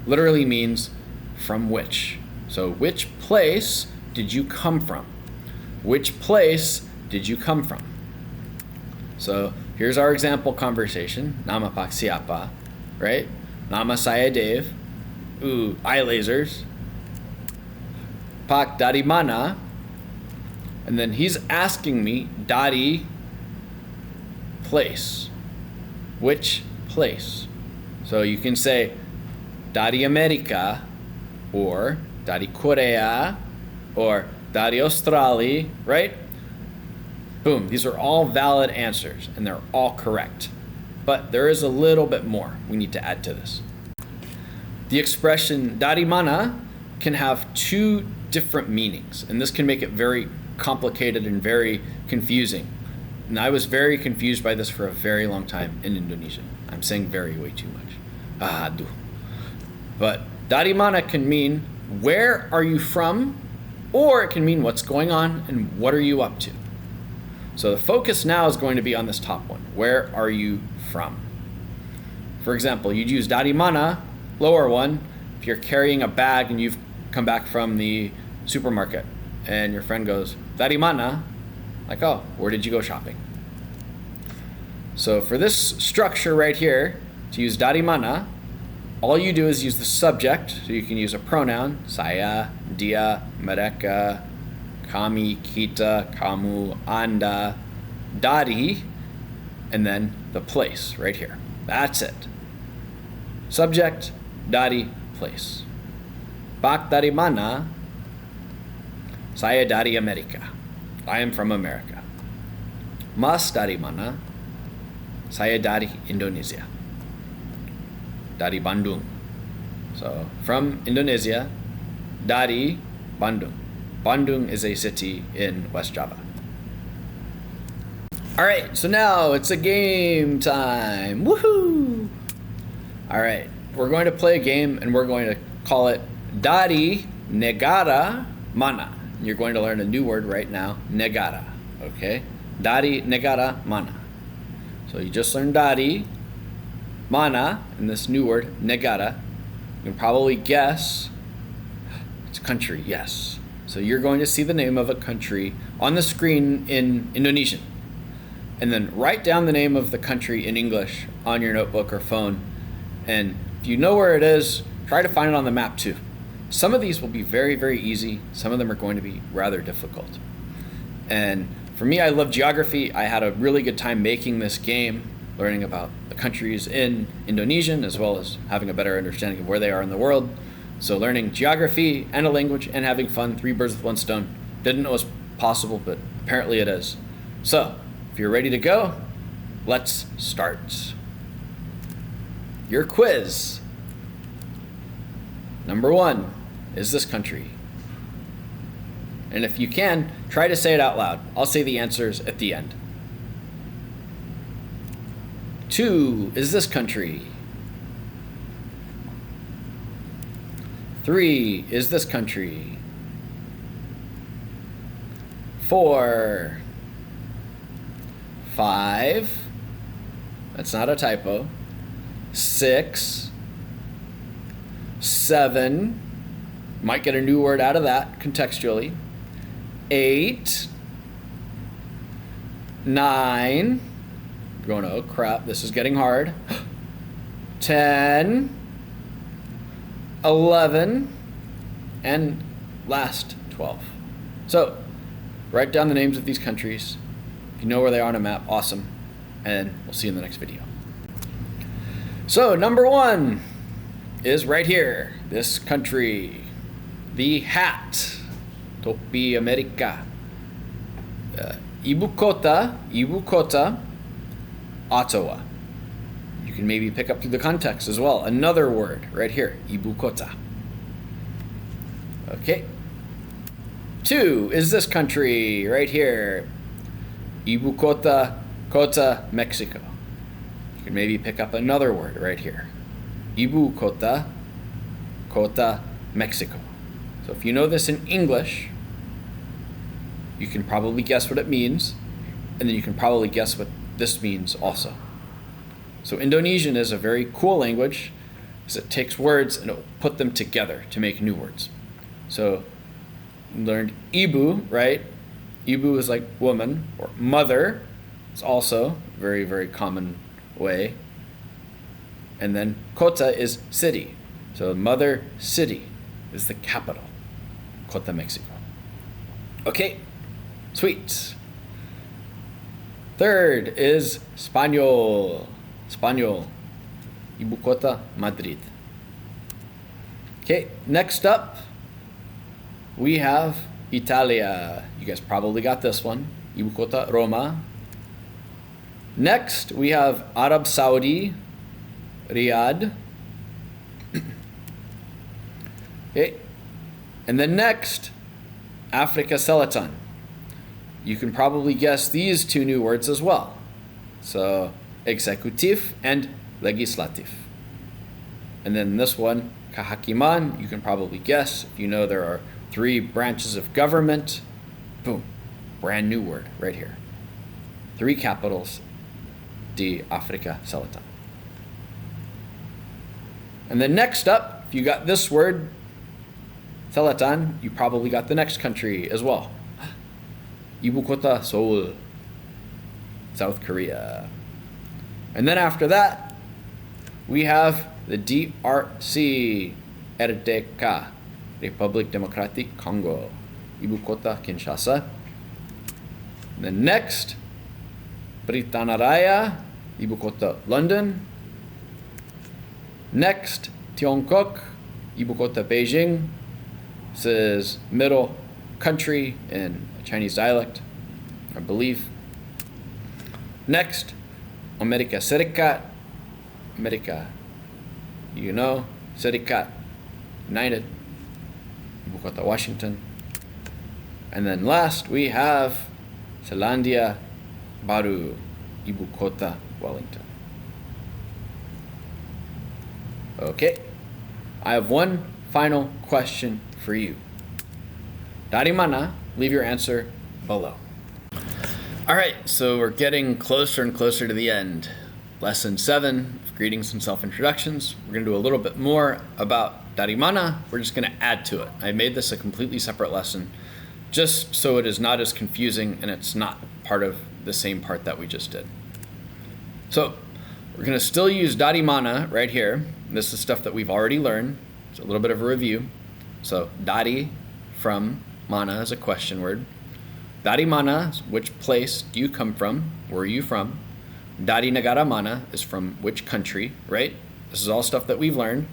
literally means from which. So which place did you come from? Which place did you come from? So here's our example conversation. Nama Pak siapa, right? Nama saya Dave. Ooh, eye lasers. Pak dari mana? And then he's asking me dari place. Which place? So you can say dari Amerika, or dari Korea, or dari Australia, right? Boom, these are all valid answers and they're all correct. But there is a little bit more we need to add to this. The expression dari mana can have 2 different meanings, and this can make it very complicated and very confusing. And I was very confused by this for a very long time in Indonesian. I'm saying very way too much. Aduh. But dari mana can mean where are you from, or it can mean what's going on and what are you up to. So the focus now is going to be on this top one. Where are you from? For example, you'd use dari mana, lower one, if you're carrying a bag and you've come back from the supermarket and your friend goes, dari mana? Like, oh, where did you go shopping? So for this structure right here, to use dari mana, all you do is use the subject. So you can use a pronoun, saya, dia, mereka, kami, kita, kamu, anda, dari, and then the place, right here. That's it. Subject, dari, place. Pak dari mana? Saya dari Amerika. I am from America. Mas dari mana? Saya dari Indonesia. Dari Bandung. So, from Indonesia, dari Bandung. Bandung is a city in West Java. All right, so now it's a game time. Woohoo! All right, we're going to play a game and we're going to call it Dari Negara Mana. You're going to learn a new word right now, negara. Okay? Dari negara mana. So you just learned dari, mana, and this new word, negara. You can probably guess it's a country, yes. So you're going to see the name of a country on the screen in Indonesian. And then write down the name of the country in English on your notebook or phone. And if you know where it is, try to find it on the map too. Some of these will be very, very easy. Some of them are going to be rather difficult. And for me, I love geography. I had a really good time making this game, learning about the countries in Indonesian, as well as having a better understanding of where they are in the world. So learning geography and a language and having fun, 3 birds with 1 stone. Didn't know it was possible, but apparently it is. So, if you're ready to go, let's start. Your quiz. Number 1 is this country. And if you can, try to say it out loud. I'll say the answers at the end. 2 is this country. 3 is this country. 4. 5. That's not a typo. 6. 7. Might get a new word out of that contextually. 8. 9. You're going, oh crap, this is getting hard. 10. 11. And last, 12. So, write down the names of these countries. If you know where they are on a map, awesome. And we'll see you in the next video. So, number 1 is right here. This country. The hat. Topi America. Ibu kota, Ottawa. You can maybe pick up through the context as well. Another word right here, Ibu kota. Okay. 2 is this country right here. Ibu kota, Mexico. You can maybe pick up another word right here. Ibu kota, Mexico. So if you know this in English, you can probably guess what it means, and then you can probably guess what this means also. So Indonesian is a very cool language because it takes words and it will put them together to make new words. So you learned ibu, right? Ibu is like woman or mother. It's also a very, very common way. And then kota is city. So mother city is the capital. Kota, Mexico. Okay, sweet. 3rd is Spaniel. Ibu kota, Madrid. Okay, next up, we have Italia. You guys probably got this one. Ibu kota, Roma. Next, we have Arab Saudi, Riyadh. Okay, and then next, Africa Selatan. You can probably guess these 2 new words as well. So, executif and legislatif. And then this one, kehakiman, you can probably guess. If you know there are 3 branches of government, boom, brand new word right here. 3 capitals, di Africa Selatan. And then next up, if you got this word, Selatan, you probably got the next country as well. Ibu kota, Seoul, South Korea. And then after that, we have the DRC, RDK, Republic Democratic Congo, Ibu kota, Kinshasa. And then next, Britania Raya, ibu kota London. Next, Tiongkok, ibu kota Beijing. This is middle country in Chinese dialect, I believe. Next, Amerika Serikat. Amerika, you know, Serikat, United, ibu kota Washington. And then last, we have Selandia Baru, ibu kota Wellington. Okay, I have one final question for you. Dari mana? Leave your answer below. All right, so we're getting closer and closer to the end. Lesson 7, greetings and self-introductions. We're going to do a little bit more about dari mana. We're just going to add to it. I made this a completely separate lesson just so it is not as confusing and it's not part of the same part that we just did. So we're going to still use dari mana right here. This is stuff that we've already learned. It's a little bit of a review. So dari, from, mana is a question word. Dari mana, which place do you come from? Where are you from? Dari negara mana is from which country, right? This is all stuff that we've learned.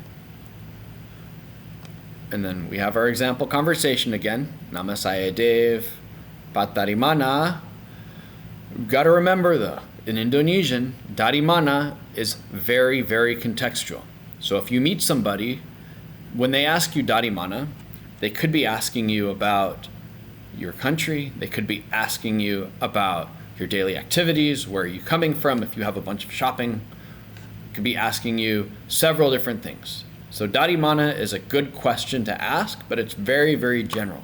And then we have our example conversation again. Nama saya Dave. Pak dari mana? You've got to remember though, in Indonesian, dari mana is very, very contextual. So if you meet somebody, when they ask you dari mana, they could be asking you about your country. They could be asking you about your daily activities. Where are you coming from? If you have a bunch of shopping, could be asking you several different things. So dari mana is a good question to ask, but it's very, very general.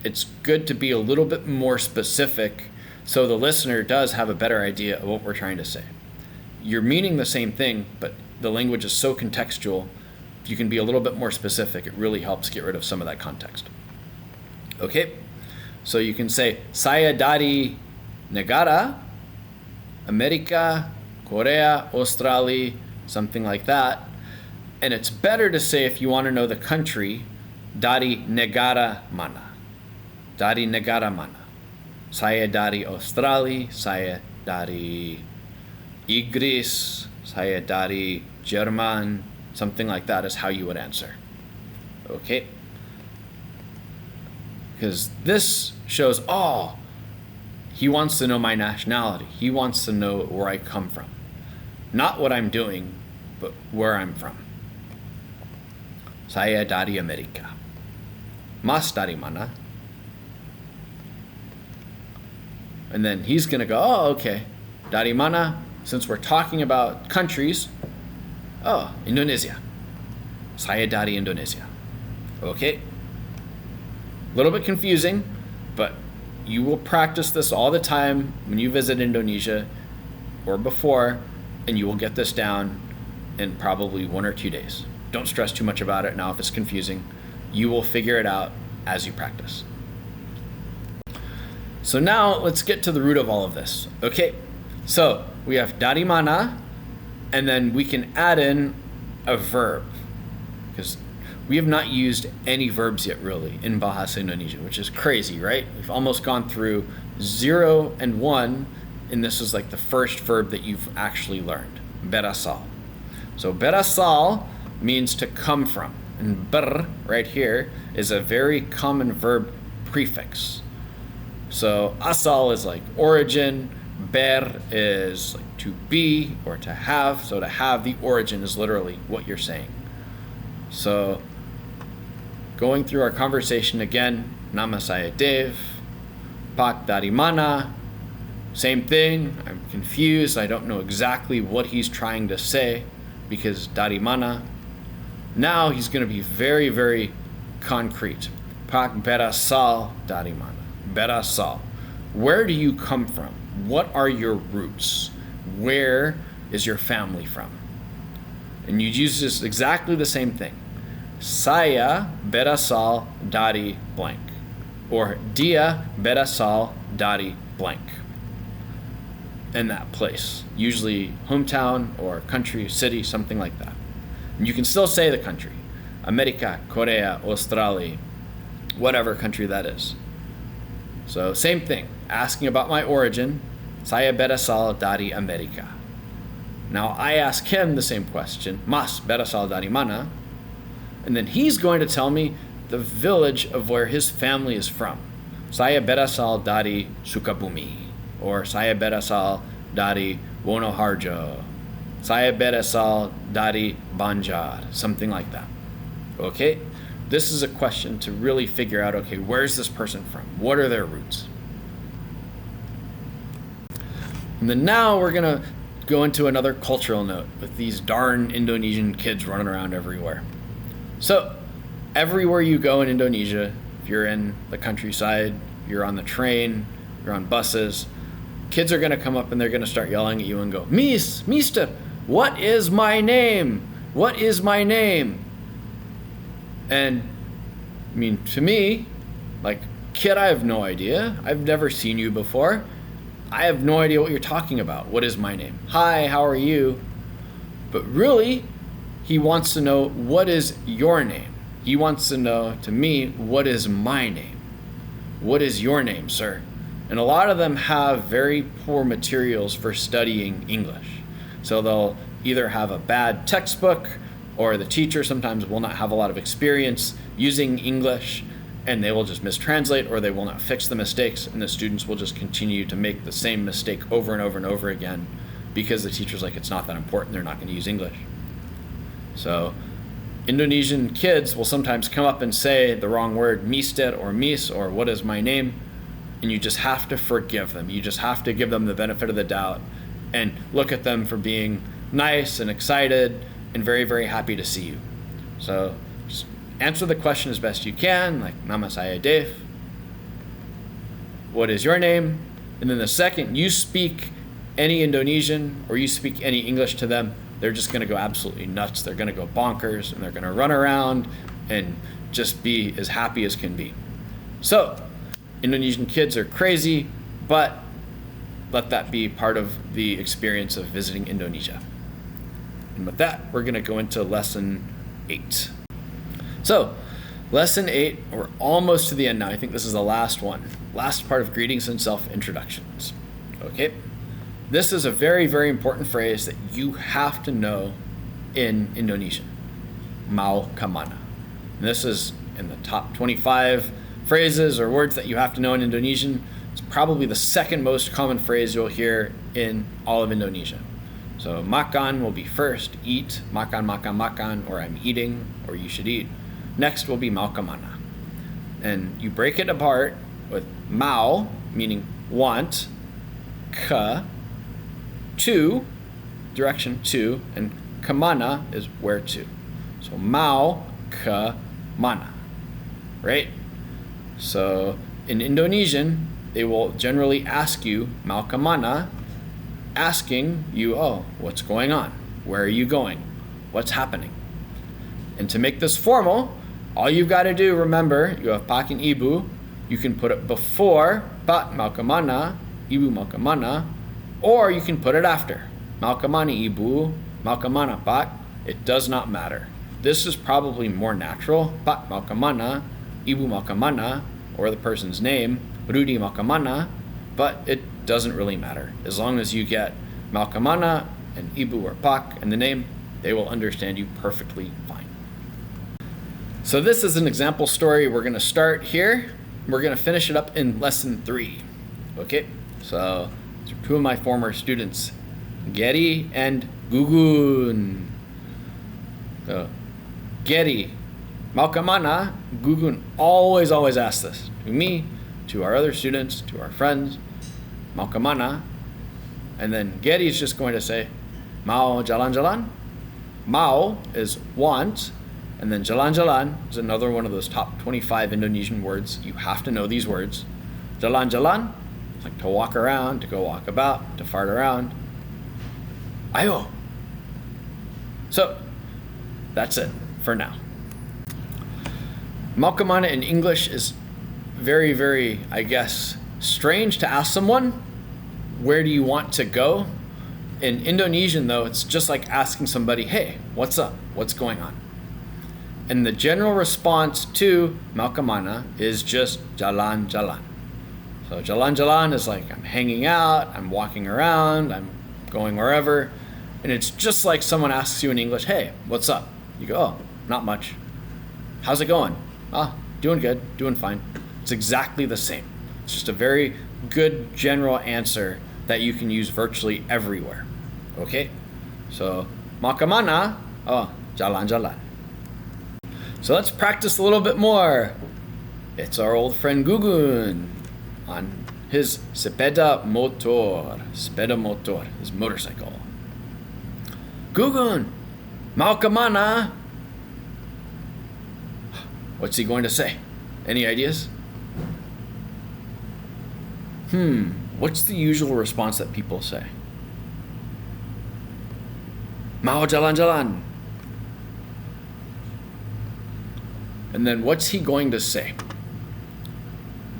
It's good to be a little bit more specific so the listener does have a better idea of what we're trying to say. You're meaning the same thing, but the language is so contextual. If you can be a little bit more specific, it really helps get rid of some of that context. Okay, so you can say, saya dari negara, Amerika, Korea, Australia, something like that. And it's better to say, if you want to know the country, dari negara mana. Dari negara mana. Saya dari Australia, saya dari Inggris, saya dari Jerman, something like that is how you would answer. Okay? Because this shows, oh, he wants to know my nationality. He wants to know where I come from. Not what I'm doing, but where I'm from. Saya dari Amerika. Mas dari mana? And then he's going to go, oh, okay. Dari mana? Since we're talking about countries, oh, Indonesia. Saya dari Indonesia. Okay. A little bit confusing, but you will practice this all the time when you visit Indonesia or before, and you will get this down in probably 1 or 2 days. Don't stress too much about it now if it's confusing. You will figure it out as you practice. So now let's get to the root of all of this. Okay, so we have dari mana, and then we can add in a verb, because we have not used any verbs yet really in Bahasa Indonesia, which is crazy, right? We've almost gone through 0 and 1, and this is like the first verb that you've actually learned, berasal. So berasal means to come from, and ber right here is a very common verb prefix. So asal is like origin, ber is like to be or to have. So to have, the origin is literally what you're saying. So going through our conversation again, nama saya Dave, Pak dari mana, same thing. I'm confused. I don't know exactly what he's trying to say because dari mana. Now he's going to be very, very concrete. Pak berasal dari mana. Berasal. Where do you come from? What are your roots? Where is your family from? And you use this exactly the same thing. Saya berasal dari blank. Or dia berasal dari blank. In that place. Usually hometown or country, city, something like that. And you can still say the country. Amerika, Korea, Australia, whatever country that is. So same thing, asking about my origin, saya berasal dari Amerika. Now I ask him the same question, Mas berasal dari mana? And then he's going to tell me the village of where his family is from. Saya berasal dari Sukabumi. Or saya berasal dari Wonoharjo. Saya berasal dari Banjar. Something like that. Okay? This is a question to really figure out, okay, where's this person from? What are their roots? And then now we're going to go into another cultural note with these darn Indonesian kids running around everywhere. So, everywhere you go in Indonesia, if you're in the countryside, you're on the train, you're on buses, kids are going to come up and they're going to start yelling at you and go, Mister, what is my name? What is my name? And, I mean, to me, like, kid, I have no idea. I've never seen you before. I have no idea what you're talking about. What is my name? Hi, how are you? But really, he wants to know, what is your name? He wants to know, to me, what is my name? What is your name, sir? And a lot of them have very poor materials for studying English. So they'll either have a bad textbook, or the teacher sometimes will not have a lot of experience using English, and they will just mistranslate, or they will not fix the mistakes, and the students will just continue to make the same mistake over and over and over again because the teacher's like, it's not that important, they're not going to use English. So Indonesian kids will sometimes come up and say the wrong word, mister or mis, or what is my name, and you just have to forgive them. You just have to give them the benefit of the doubt and look at them for being nice and excited and very, very happy to see you. So just answer the question as best you can, like, Nama saya Dave. What is your name? And then the second you speak any Indonesian or you speak any English to them, they're just going to go absolutely nuts. They're going to go bonkers, and they're going to run around and just be as happy as can be. So, Indonesian kids are crazy, but let that be part of the experience of visiting Indonesia. And with that, we're going to go into lesson 8. So, lesson 8, we're almost to the end now. I think this is the last one. Last part of greetings and self-introductions. Okay? This is a very, very important phrase that you have to know in Indonesian. Mau kemana. And this is in the top 25 phrases or words that you have to know in Indonesian. It's probably the second most common phrase you'll hear in all of Indonesia. So makan will be first, eat, makan, makan, makan, or I'm eating, or you should eat. Next will be mau kemana. And you break it apart with mau, meaning want, ke, to, direction to, and kemana is where to. So mau ke mana, right? So in Indonesian, they will generally ask you mau kemana, asking you, oh, what's going on? Where are you going? What's happening? And to make this formal, all you've got to do, remember, you have Pak and Ibu. You can put it before Pak mau kemana, Ibu mau kemana, or you can put it after. Mau kemana Ibu, mau kemana Pak. It does not matter. This is probably more natural. Pak mau kemana, Ibu mau kemana, or the person's name, Rudy mau kemana, but it doesn't really matter. As long as you get mau kemana and Ibu or Pak and the name, they will understand you perfectly fine. So this is an example story. We're going to start here. We're going to finish it up in lesson 3. Okay, so these are two of my former students, Geri and Gugun. So, Geri, mau kemana? Gugun always asks this to me, to our other students, to our friends. Mau kemana? And then Geri is just going to say, mau jalan-jalan. Mau is want, and then jalan-jalan is another one of those top 25 Indonesian words. You have to know these words. Jalan-jalan, like to walk around, to go walk about, to fart around. Ayo. So, that's it for now. Mau kemana in English is very, very, I guess, strange to ask someone, where do you want to go? In Indonesian, though, it's just like asking somebody, hey, what's up? What's going on? And the general response to mau kemana is just jalan-jalan. So jalan-jalan is like I'm hanging out, I'm walking around, I'm going wherever. And it's just like someone asks you in English, hey, what's up? You go, oh, not much. How's it going? Ah, doing good, doing fine. It's exactly the same. It's just a very good general answer that you can use virtually everywhere. Okay? So, mau kemana? Oh, jalan-jalan. So let's practice a little bit more. It's our old friend Gugun on his sepeda motor. Sepeda motor, his motorcycle. Gugun, mau kemana? What's he going to say? Any ideas? What's the usual response that people say? Mau jalan-jalan. And then what's he going to say?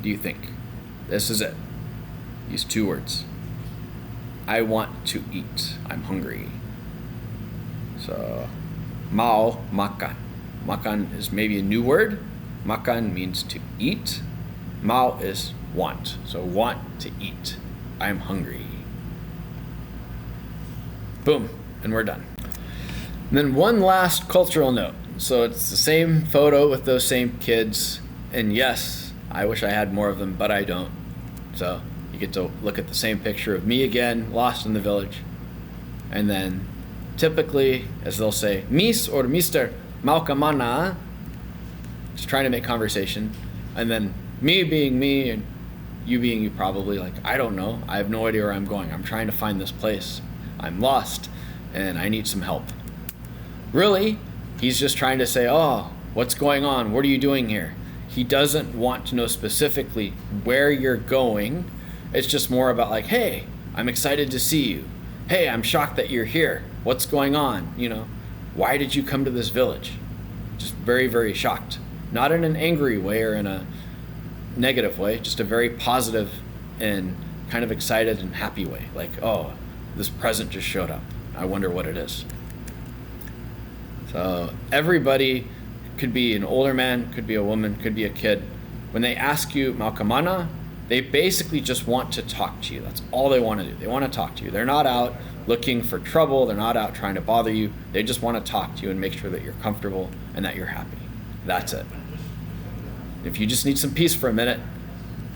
Do you think? This is it. These two words. I want to eat. I'm hungry. So, mau, makan. Makan is maybe a new word. Makan means to eat. Mau is want. So, want to eat. I'm hungry. Boom. And we're done. And then one last cultural note. So it's the same photo with those same kids. And yes, I wish I had more of them, but I don't. So you get to look at the same picture of me again, lost in the village. And then typically, as they'll say, Miss or Mister, mau kemana? Just trying to make conversation. And then me being me and you being you probably like, I don't know. I have no idea where I'm going. I'm trying to find this place. I'm lost and I need some help. Really, he's just trying to say, oh, what's going on? What are you doing here? He doesn't want to know specifically where you're going. It's just more about like, hey, I'm excited to see you. Hey, I'm shocked that you're here. What's going on? You know, why did you come to this village? Just very, very shocked. Not in an angry way or in a negative way, just a very positive and kind of excited and happy way. Like, oh, this present just showed up. I wonder what it is. So everybody could be an older man, could be a woman, could be a kid. When they ask you mau kemana, they basically just want to talk to you. That's all they want to do. They want to talk to you. They're not out looking for trouble. They're not out trying to bother you. They just want to talk to you and make sure that you're comfortable and that you're happy. That's it. If you just need some peace for a minute,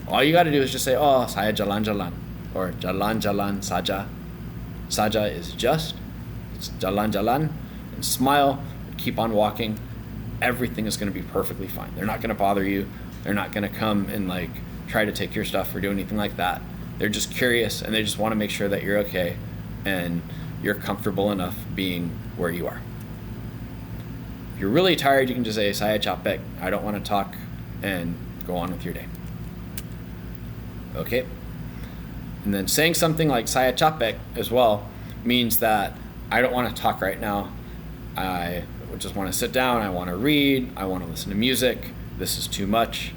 all you got to do is just say, oh, saya jalan-jalan, or jalan-jalan saja. Saja is just. It's jalan-jalan. And smile, keep on walking. Everything is going to be perfectly fine. They're not going to bother you. They're not going to come and like try to take your stuff or do anything like that. They're just curious and they just want to make sure that you're okay and you're comfortable enough being where you are. If you're really tired, you can just say, saya capek, I don't want to talk, and go on with your day. Okay? And then saying something like saya capek as well means that I don't want to talk right now. I just want to sit down, I want to read, I want to listen to music. This is too much.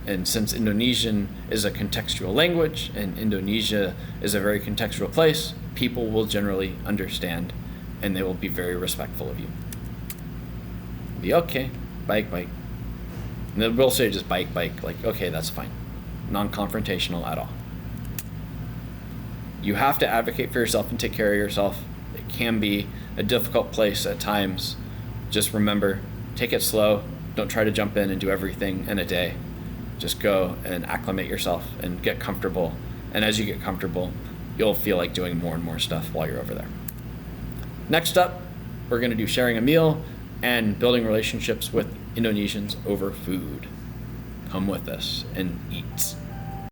And since Indonesian is a contextual language and Indonesia is a very contextual place, people will generally understand and they will be very respectful of you. Be okay, bike. And then we'll say just bike, like, okay, that's fine. Non-confrontational at all. You have to advocate for yourself and take care of yourself. It can be a difficult place at times. Just remember, take it slow. Don't try to jump in and do everything in a day. Just go and acclimate yourself and get comfortable. And as you get comfortable, you'll feel like doing more and more stuff while you're over there. Next up, we're going to do sharing a meal and building relationships with Indonesians over food. Come with us and eat.